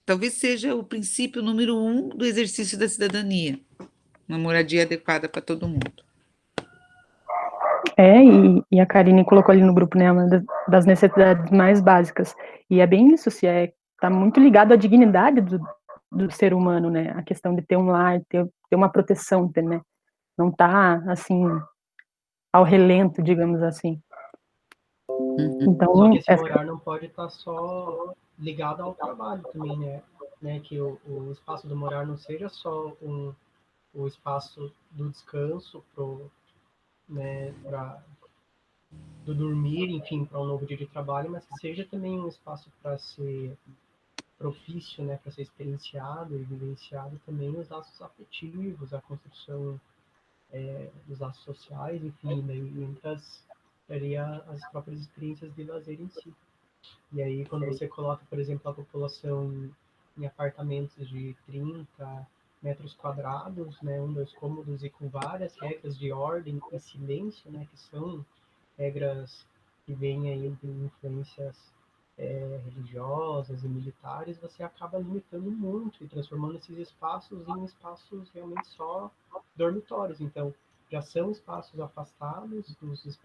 Talvez seja o princípio número 1 do exercício da cidadania, uma moradia adequada para todo mundo. E a Karine colocou ali no grupo, né, uma das necessidades mais básicas. E é bem isso, tá muito ligado à dignidade do ser humano, né? A questão de ter um lar, ter uma proteção, né? Não tá, assim, ao relento, digamos assim. Então, só que esse morar não pode estar só ligado ao trabalho também, né? Que o espaço do morar não seja só o espaço do descanso né, do dormir, enfim, para um novo dia de trabalho, mas que seja também um espaço para se propício, né, para ser experienciado e vivenciado também os laços afetivos, a construção dos laços sociais, enfim, daí muitas seria as próprias experiências de lazer em si. E aí, quando você coloca, por exemplo, a população em apartamentos de 30 metros quadrados, né, 2 cômodos e com várias regras de ordem e silêncio, né, que são regras que vêm aí de influências religiosas e militares, você acaba limitando muito e transformando esses espaços em espaços realmente só dormitórios. Então, já são espaços afastados dos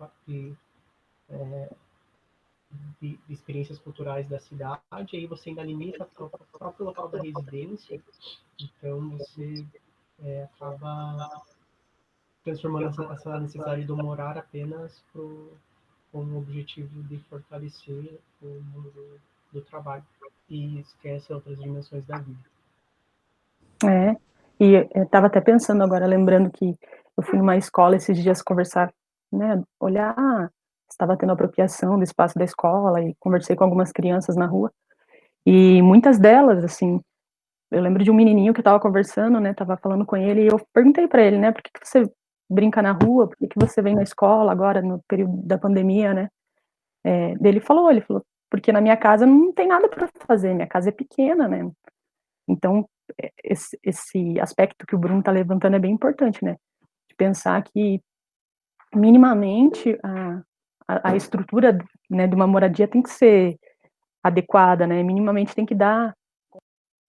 de experiências culturais da cidade, aí você ainda limita o próprio local da residência, então você acaba transformando essa necessidade do morar apenas com o objetivo de fortalecer o mundo do trabalho e esquece outras dimensões da vida. E eu estava até pensando agora, lembrando que eu fui numa escola esses dias conversar, né, olhar, estava tendo apropriação do espaço da escola e conversei com algumas crianças na rua e muitas delas, assim, eu lembro de um menininho que eu estava conversando, né, estava falando com ele e eu perguntei para ele, né, por que você brinca na rua, por que você vem na escola agora no período da pandemia, né? Ele falou, porque na minha casa não tem nada para fazer, minha casa é pequena, né? Então esse aspecto que o Bruno está levantando é bem importante, né? De pensar que minimamente a estrutura, né, de uma moradia tem que ser adequada, né? Minimamente tem que dar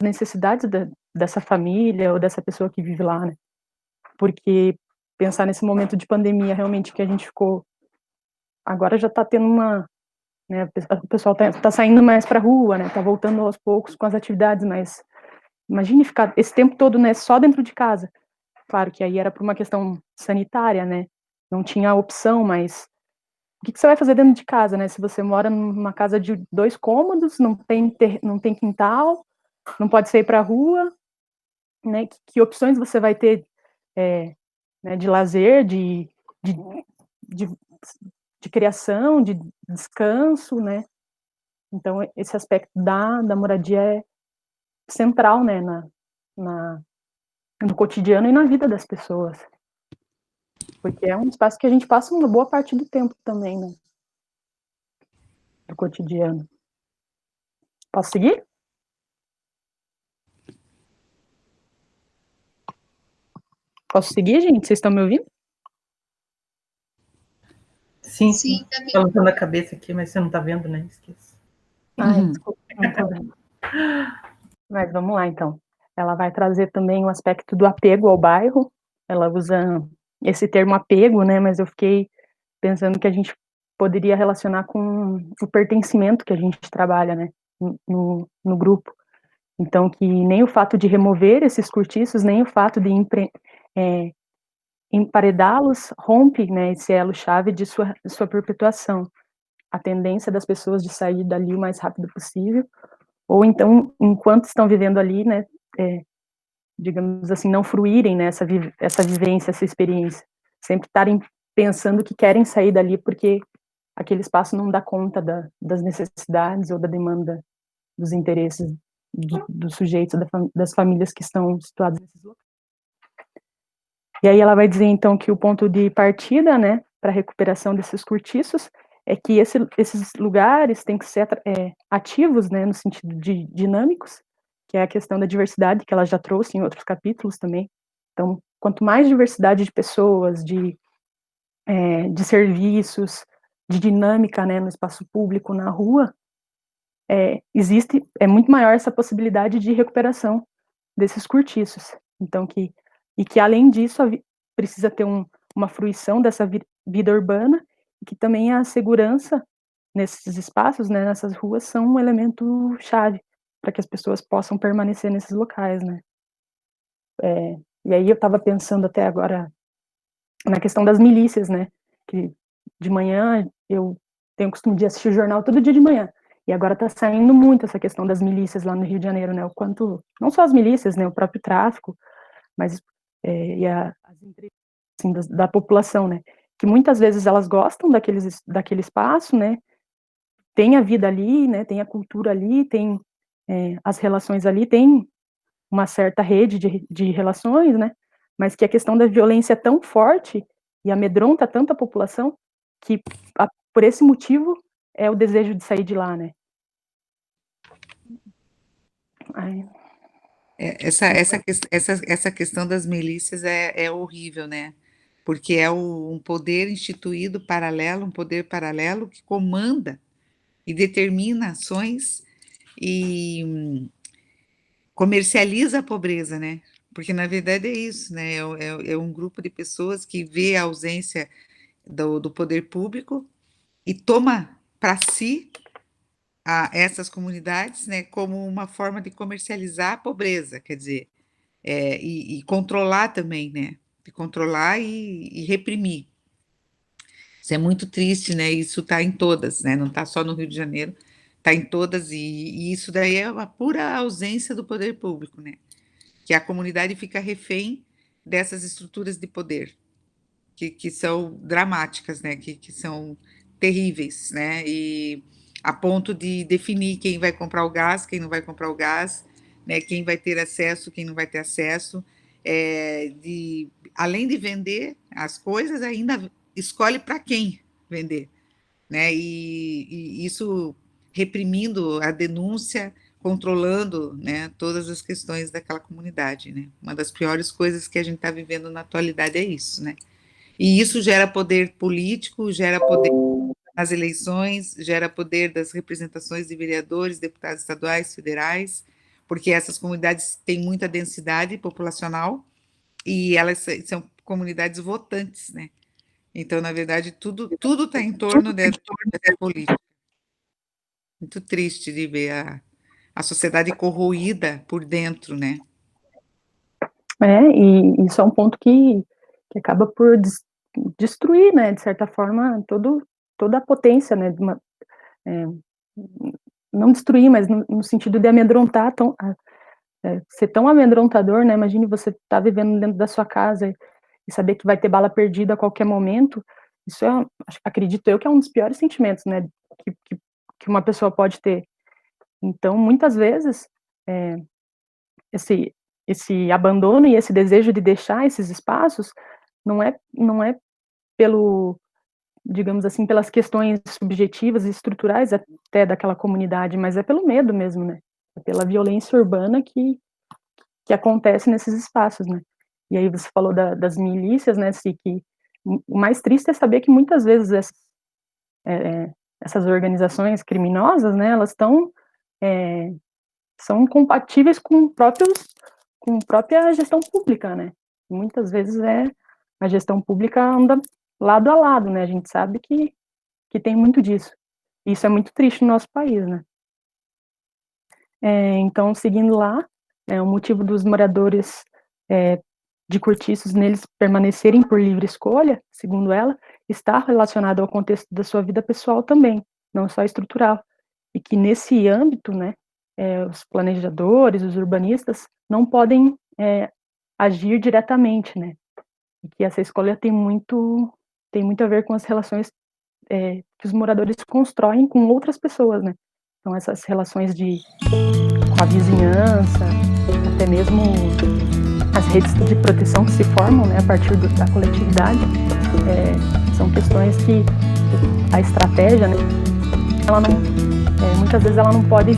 as necessidades dessa família ou dessa pessoa que vive lá, né? Porque pensar nesse momento de pandemia realmente que a gente ficou, agora já está tendo né, o pessoal tá saindo mais para a rua, né? Tá voltando aos poucos com as atividades, mas imagine ficar esse tempo todo, né, só dentro de casa. Claro que aí era por uma questão sanitária, né? Não tinha opção, mas o que você vai fazer dentro de casa, né? Se você mora numa casa de 2 cômodos, não tem quintal, não pode sair para a rua, né? Que opções você vai ter, né, de lazer, de, de, de criação, de descanso, né? Então, esse aspecto da moradia é central, né, no cotidiano e na vida das pessoas. Porque é um espaço que a gente passa uma boa parte do tempo também, né? Do cotidiano. Posso seguir? Posso seguir, gente? Vocês estão me ouvindo? Sim, sim. Estou levantando a cabeça aqui, mas você não está vendo, né? Esqueci. Desculpa, não estou vendo. Mas vamos lá, então. Ela vai trazer também o aspecto do apego ao bairro. Ela usa esse termo apego, né? Mas eu fiquei pensando que a gente poderia relacionar com o pertencimento que a gente trabalha, né? No grupo. Então, que nem o fato de remover esses cortiços, nem o fato de emparedá-los rompe, né, esse elo-chave de sua perpetuação. A tendência das pessoas de sair dali o mais rápido possível, ou então, enquanto estão vivendo ali, né, digamos assim, não fruírem, né, essa vivência, essa experiência. Sempre estarem pensando que querem sair dali porque aquele espaço não dá conta das necessidades ou da demanda dos interesses dos sujeitos, das famílias que estão situadas nesses locais. E aí ela vai dizer, então, que o ponto de partida, né, para a recuperação desses cortiços é que esses lugares têm que ser ativos, né, no sentido de dinâmicos, que é a questão da diversidade, que ela já trouxe em outros capítulos também. Então, quanto mais diversidade de pessoas, de serviços, de dinâmica, né, no espaço público, na rua, é muito maior essa possibilidade de recuperação desses cortiços. Então, que além disso, precisa ter uma fruição dessa vida urbana, e que também a segurança nesses espaços, né, nessas ruas, são um elemento chave para que as pessoas possam permanecer nesses locais, né. E aí eu estava pensando até agora na questão das milícias, né, que de manhã eu tenho o costume de assistir o jornal todo dia de manhã, e agora está saindo muito essa questão das milícias lá no Rio de Janeiro, né, o quanto, não só as milícias, né, o próprio tráfico, mas as entrevistas assim, da população, né, que muitas vezes elas gostam daquele espaço, né, tem a vida ali, né, tem a cultura ali, tem as relações ali têm uma certa rede de relações, né, mas que a questão da violência é tão forte e amedronta tanto a população que, por esse motivo, é o desejo de sair de lá, né. Ai. Essa questão das milícias é horrível, né? Porque é um poder instituído paralelo, um poder paralelo que comanda e determina ações e comercializa a pobreza, né? Porque na verdade é isso, né? É um grupo de pessoas que vê a ausência do poder público e toma para si essas comunidades, né, como uma forma de comercializar a pobreza, quer dizer, e controlar também, né? De controlar e reprimir. Isso é muito triste, né? Isso está em todas, né? Não está só no Rio de Janeiro, está em todas, e isso daí é uma pura ausência do poder público, né? Que a comunidade fica refém dessas estruturas de poder, que são dramáticas, né? Que são terríveis, né? E a ponto de definir quem vai comprar o gás, quem não vai comprar o gás, né? Quem vai ter acesso, quem não vai ter acesso, além de vender as coisas, ainda escolhe para quem vender, né? E isso reprimindo a denúncia, controlando, né, todas as questões daquela comunidade, né? Uma das piores coisas que a gente está vivendo na atualidade é isso, né? E isso gera poder político, gera poder nas eleições, gera poder das representações de vereadores, deputados estaduais, federais, porque essas comunidades têm muita densidade populacional e elas são comunidades votantes, né? Então, na verdade, tudo está em torno dessa política. Muito triste de ver a sociedade corroída por dentro, né? E isso é um ponto que acaba por destruir, né, de certa forma, toda a potência, né, não destruir, mas no sentido de amedrontar, ser tão amedrontador, né, imagine você estar vivendo dentro da sua casa e saber que vai ter bala perdida a qualquer momento, isso acredito eu que é um dos piores sentimentos, né, que uma pessoa pode ter. Então, muitas vezes, esse abandono e esse desejo de deixar esses espaços não é pelo, digamos assim, pelas questões subjetivas e estruturais até daquela comunidade, mas é pelo medo mesmo, né? É pela violência urbana que acontece nesses espaços, né? E aí você falou das milícias, né? Que o mais triste é saber que muitas vezes essas organizações criminosas, né? Elas são compatíveis com própria gestão pública, né? Muitas vezes a gestão pública anda lado a lado, né? A gente sabe que tem muito disso. Isso é muito triste no nosso país, né? Então, seguindo lá, o motivo dos moradores de cortiços neles permanecerem por livre escolha, segundo ela, está relacionado ao contexto da sua vida pessoal também, não só estrutural. E que nesse âmbito, né, os planejadores, os urbanistas, não podem agir diretamente, né? E que essa escolha tem muito a ver com as relações que os moradores constroem com outras pessoas, né? Então, essas relações com a vizinhança, até mesmo as redes de proteção que se formam, né, a partir da coletividade, são questões que a estratégia, né, ela não, muitas vezes ela não pode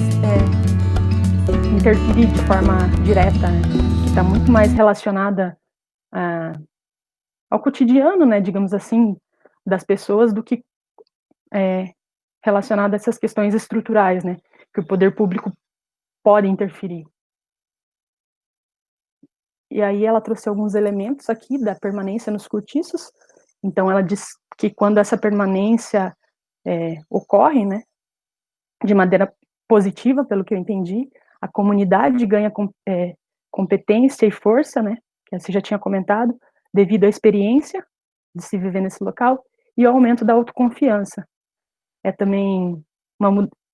interferir de forma direta, né, que está muito mais relacionada ao cotidiano, né, digamos assim, das pessoas do que relacionada a essas questões estruturais, né, que o poder público pode interferir. E aí ela trouxe alguns elementos aqui da permanência nos cortiços. Então ela diz que quando essa permanência ocorre, né, de maneira positiva, pelo que eu entendi, a comunidade ganha competência e força, né, que você já tinha comentado, devido à experiência de se viver nesse local e ao aumento da autoconfiança.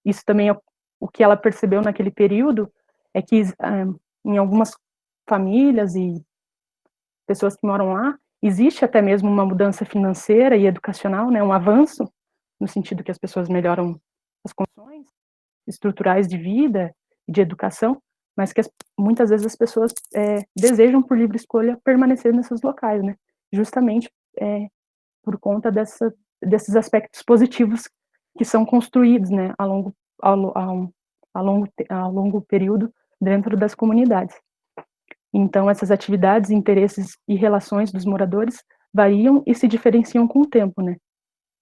Isso também é o que ela percebeu naquele período, é que em algumas famílias e pessoas que moram lá, existe até mesmo uma mudança financeira e educacional, né, um avanço, no sentido que as pessoas melhoram as condições estruturais de vida e de educação, mas que muitas vezes as pessoas desejam, por livre escolha, permanecer nesses locais, né? Justamente por conta desses aspectos positivos que são construídos, né, a longo período dentro das comunidades. Então, essas atividades, interesses e relações dos moradores variam e se diferenciam com o tempo, né?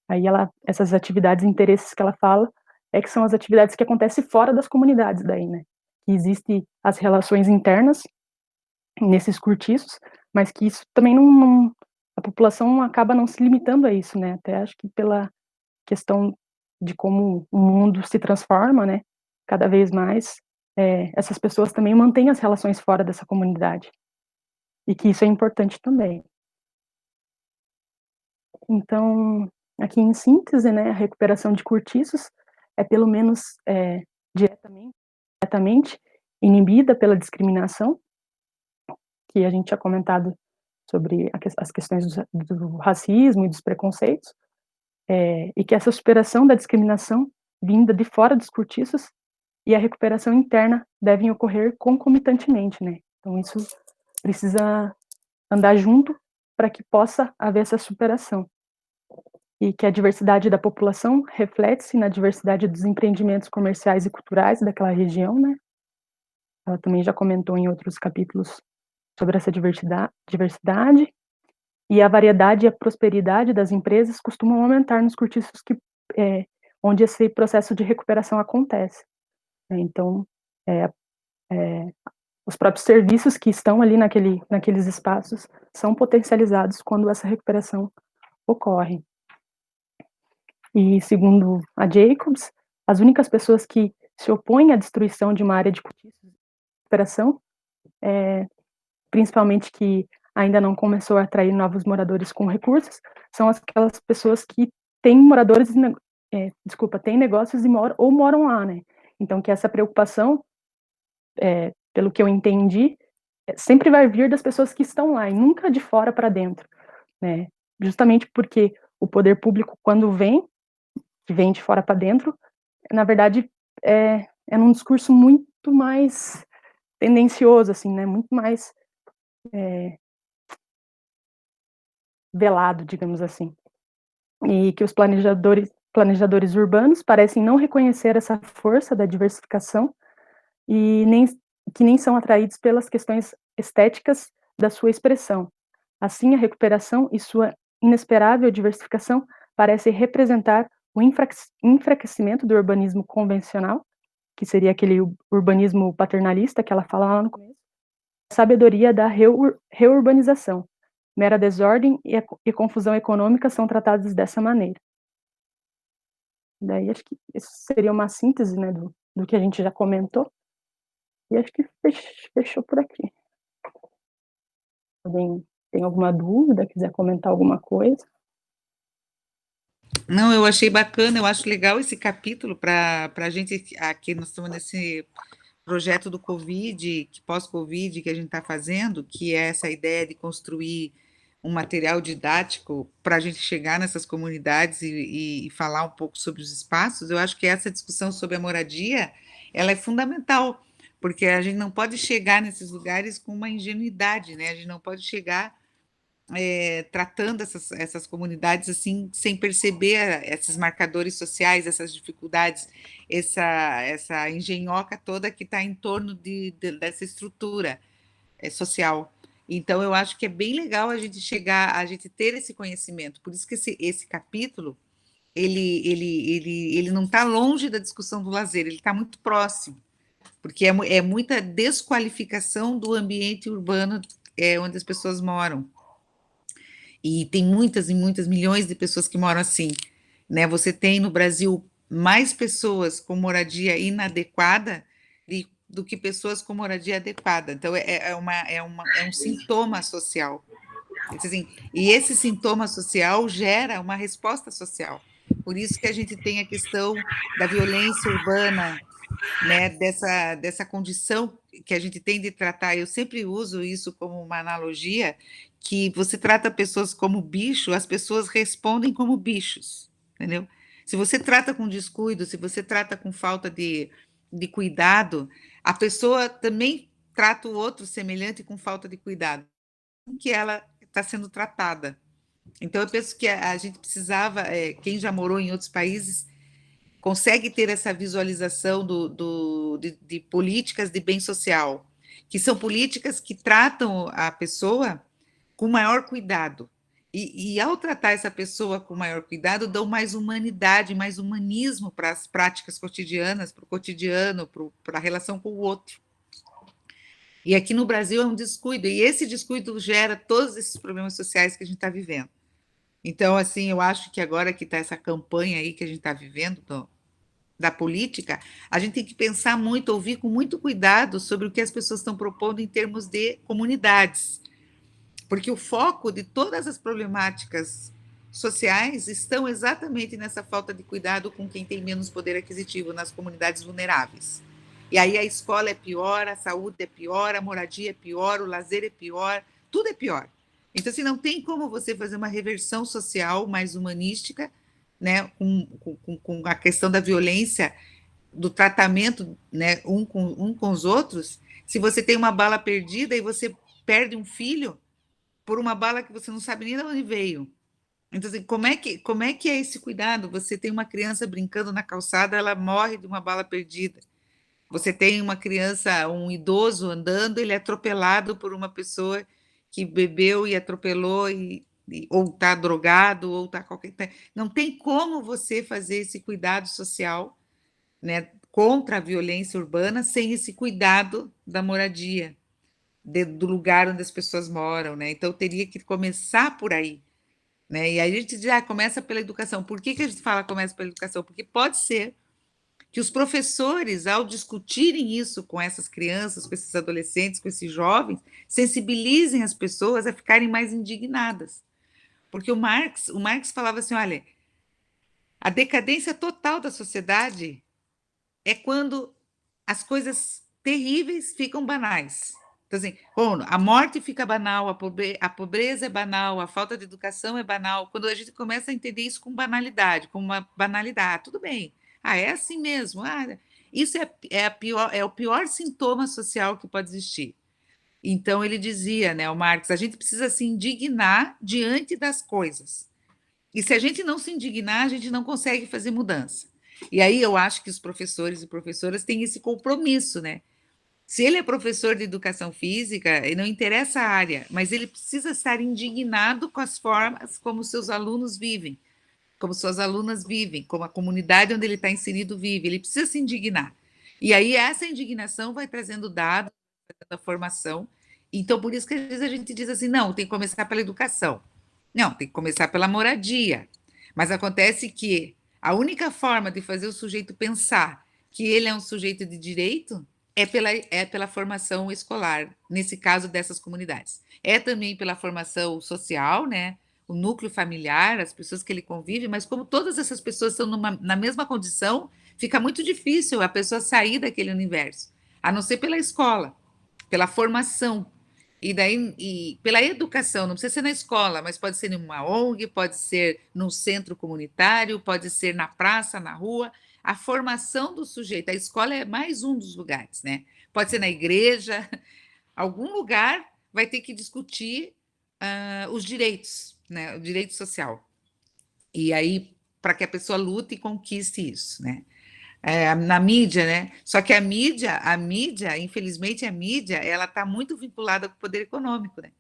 Aí essas atividades e interesses que ela fala que são as atividades que acontecem fora das comunidades daí, né? Que existem as relações internas nesses cortiços, mas que isso também a população acaba não se limitando a isso, né? Até acho que pela questão de como o mundo se transforma, né? Cada vez mais, essas pessoas também mantêm as relações fora dessa comunidade. E que isso é importante também. Então, aqui em síntese, né, a recuperação de cortiços é pelo menos diretamente inibida pela discriminação, que a gente tinha comentado sobre as questões do racismo e dos preconceitos, e que essa superação da discriminação vinda de fora dos cortiços e a recuperação interna devem ocorrer concomitantemente, né? Então, isso precisa andar junto para que possa haver essa superação. E que a diversidade da população reflete-se na diversidade dos empreendimentos comerciais e culturais daquela região, né? Ela também já comentou em outros capítulos sobre essa diversidade, e a variedade e a prosperidade das empresas costumam aumentar nos cortiços onde esse processo de recuperação acontece. Então, os próprios serviços que estão ali naqueles espaços são potencializados quando essa recuperação ocorre. E, segundo a Jacobs, as únicas pessoas que se opõem à destruição de uma área de cortiços de recuperação, principalmente que ainda não começou a atrair novos moradores com recursos, são aquelas pessoas que têm têm negócios e moram lá, né? Então, que essa preocupação, pelo que eu entendi, sempre vai vir das pessoas que estão lá, e nunca de fora para dentro, né? Justamente porque o poder público, quando que vem de fora para dentro, na verdade, é num discurso muito mais tendencioso, assim, né? Muito mais velado, digamos assim. E que os planejadores urbanos parecem não reconhecer essa força da diversificação e que nem são atraídos pelas questões estéticas da sua expressão. Assim, a recuperação e sua inesperável diversificação parecem representar o enfraquecimento do urbanismo convencional, que seria aquele urbanismo paternalista que ela fala lá no começo, a sabedoria da reurbanização. Mera desordem e confusão econômica são tratados dessa maneira. Daí acho que isso seria uma síntese, né, do que a gente já comentou, e acho que fechou por aqui. Alguém tem alguma dúvida, quiser comentar alguma coisa? Não, eu achei bacana, eu acho legal esse capítulo para a gente, aqui nós estamos nesse projeto do Covid, pós-Covid, que a gente está fazendo, que é essa ideia de construir um material didático para a gente chegar nessas comunidades e falar um pouco sobre os espaços. Eu acho que essa discussão sobre a moradia, ela é fundamental, porque a gente não pode chegar nesses lugares com uma ingenuidade, né? A gente não pode chegar tratando essas comunidades assim, sem perceber esses marcadores sociais, essas dificuldades, essa engenhoca toda que está em torno dessa estrutura social. Então, eu acho que é bem legal a gente a gente ter esse conhecimento. Por isso que esse capítulo, ele não está longe da discussão do lazer, ele está muito próximo, porque é muita desqualificação do ambiente urbano onde as pessoas moram. E tem muitas e muitas milhões de pessoas que moram assim, né? Você tem no Brasil mais pessoas com moradia inadequada do que pessoas com moradia adequada. Então, é um sintoma social. Assim, e esse sintoma social gera uma resposta social. Por isso que a gente tem a questão da violência urbana, né, dessa condição que a gente tem de tratar. Eu sempre uso isso como uma analogia, que você trata pessoas como bicho, as pessoas respondem como bichos, entendeu? Se você trata com descuido, se você trata com falta de cuidado, a pessoa também trata o outro semelhante com falta de cuidado, com que ela está sendo tratada. Então, eu penso que a gente precisava, quem já morou em outros países, consegue ter essa visualização de políticas de bem social, que são políticas que tratam a pessoa com maior cuidado. E ao tratar essa pessoa com maior cuidado, dão mais humanidade, mais humanismo para as práticas cotidianas, para o cotidiano, para a relação com o outro. E aqui no Brasil é um descuido, e esse descuido gera todos esses problemas sociais que a gente está vivendo. Então, assim, eu acho que agora que está essa campanha aí que a gente está vivendo da política, a gente tem que pensar muito, ouvir com muito cuidado sobre o que as pessoas estão propondo em termos de comunidades, porque o foco de todas as problemáticas sociais estão exatamente nessa falta de cuidado com quem tem menos poder aquisitivo, nas comunidades vulneráveis. E aí a escola é pior, a saúde é pior, a moradia é pior, o lazer é pior, tudo é pior. Então, assim, não tem como você fazer uma reversão social mais humanística, né, com a questão da violência, do tratamento, né, um com os outros, se você tem uma bala perdida e você perde um filho por uma bala que você não sabe nem de onde veio. Então, assim, como é que é esse cuidado? Você tem uma criança brincando na calçada, ela morre de uma bala perdida. Você tem uma criança, um idoso andando, ele é atropelado por uma pessoa que bebeu e atropelou, ou está drogado, ou está qualquer... Não tem como você fazer esse cuidado social, né, contra a violência urbana sem esse cuidado da moradia, do lugar onde as pessoas moram, né? Então, teria que começar por aí, né? E aí a gente já começa pela educação. Por que a gente fala começa pela educação? Porque pode ser que os professores, ao discutirem isso com essas crianças, com esses adolescentes, com esses jovens, sensibilizem as pessoas a ficarem mais indignadas. Porque o Marx falava assim, olha, a decadência total da sociedade é quando as coisas terríveis ficam banais. Então, assim, a morte fica banal, a pobreza é banal, a falta de educação é banal. Quando a gente começa a entender isso com banalidade, como uma banalidade, tudo bem. É assim mesmo. Isso é o pior sintoma social que pode existir. Então, ele dizia, né, o Marx, a gente precisa se indignar diante das coisas. E se a gente não se indignar, a gente não consegue fazer mudança. E aí eu acho que os professores e professoras têm esse compromisso, né? Se ele é professor de educação física, não interessa a área, mas ele precisa estar indignado com as formas como seus alunos vivem, como suas alunas vivem, como a comunidade onde ele está inserido vive. Ele precisa se indignar. E aí essa indignação vai trazendo dados da formação. Então, por isso que às vezes a gente diz assim, não, tem que começar pela educação. Não, tem que começar pela moradia. Mas acontece que a única forma de fazer o sujeito pensar que ele é um sujeito de direito é pela formação escolar, nesse caso dessas comunidades. É também pela formação social, né? O núcleo familiar, as pessoas que ele convive, mas como todas essas pessoas estão na mesma condição, fica muito difícil a pessoa sair daquele universo, a não ser pela escola, pela formação. E pela educação, não precisa ser na escola, mas pode ser em uma ONG, pode ser num centro comunitário, pode ser na praça, na rua. A formação do sujeito, a escola é mais um dos lugares, né? Pode ser na igreja, algum lugar vai ter que discutir os direitos, né? O direito social. E aí, para que a pessoa lute e conquiste isso, né? Na mídia, né? Só que a mídia, infelizmente, ela está muito vinculada com o poder econômico, né?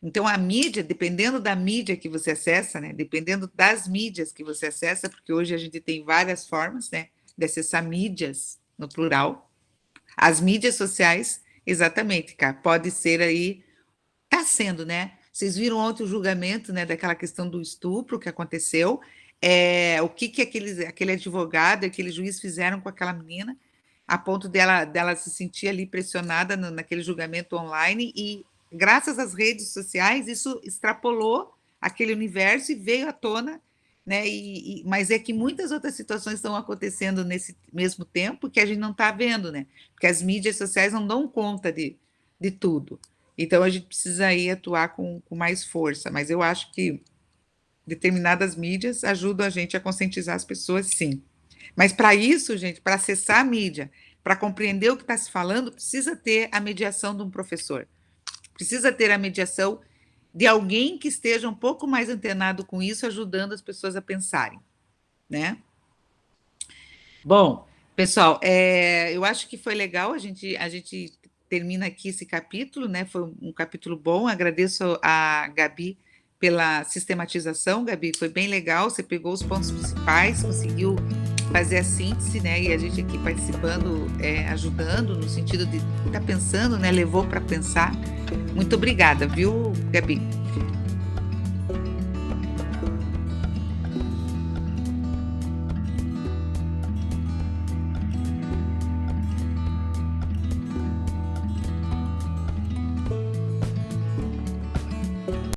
Então, a mídia, dependendo da mídia que você acessa, né? Dependendo das mídias que você acessa, porque hoje a gente tem várias formas, né? De acessar mídias, no plural. As mídias sociais, exatamente, cara, pode ser aí, está sendo, né? Vocês viram ontem o julgamento, né, daquela questão do estupro que aconteceu, o que aquele advogado, aquele juiz fizeram com aquela menina, a ponto dela se sentir ali pressionada naquele julgamento online, e graças às redes sociais, isso extrapolou aquele universo e veio à tona, né? Mas é que muitas outras situações estão acontecendo nesse mesmo tempo que a gente não está vendo, né? Porque as mídias sociais não dão conta de tudo. Então, a gente precisa aí atuar com mais força, mas eu acho que determinadas mídias ajudam a gente a conscientizar as pessoas, sim. Mas para isso, gente, para acessar a mídia, para compreender o que está se falando, precisa ter a mediação de um professor, precisa ter a mediação de alguém que esteja um pouco mais antenado com isso, ajudando as pessoas a pensarem, né? Bom, pessoal, eu acho que foi legal, a gente termina aqui esse capítulo, né? Foi um capítulo bom, agradeço a Gabi pela sistematização, Gabi, foi bem legal, você pegou os pontos principais, conseguiu fazer a síntese, né? E a gente aqui participando, ajudando, no sentido de estar pensando, né? Levou para pensar. Muito obrigada, viu, Gabi?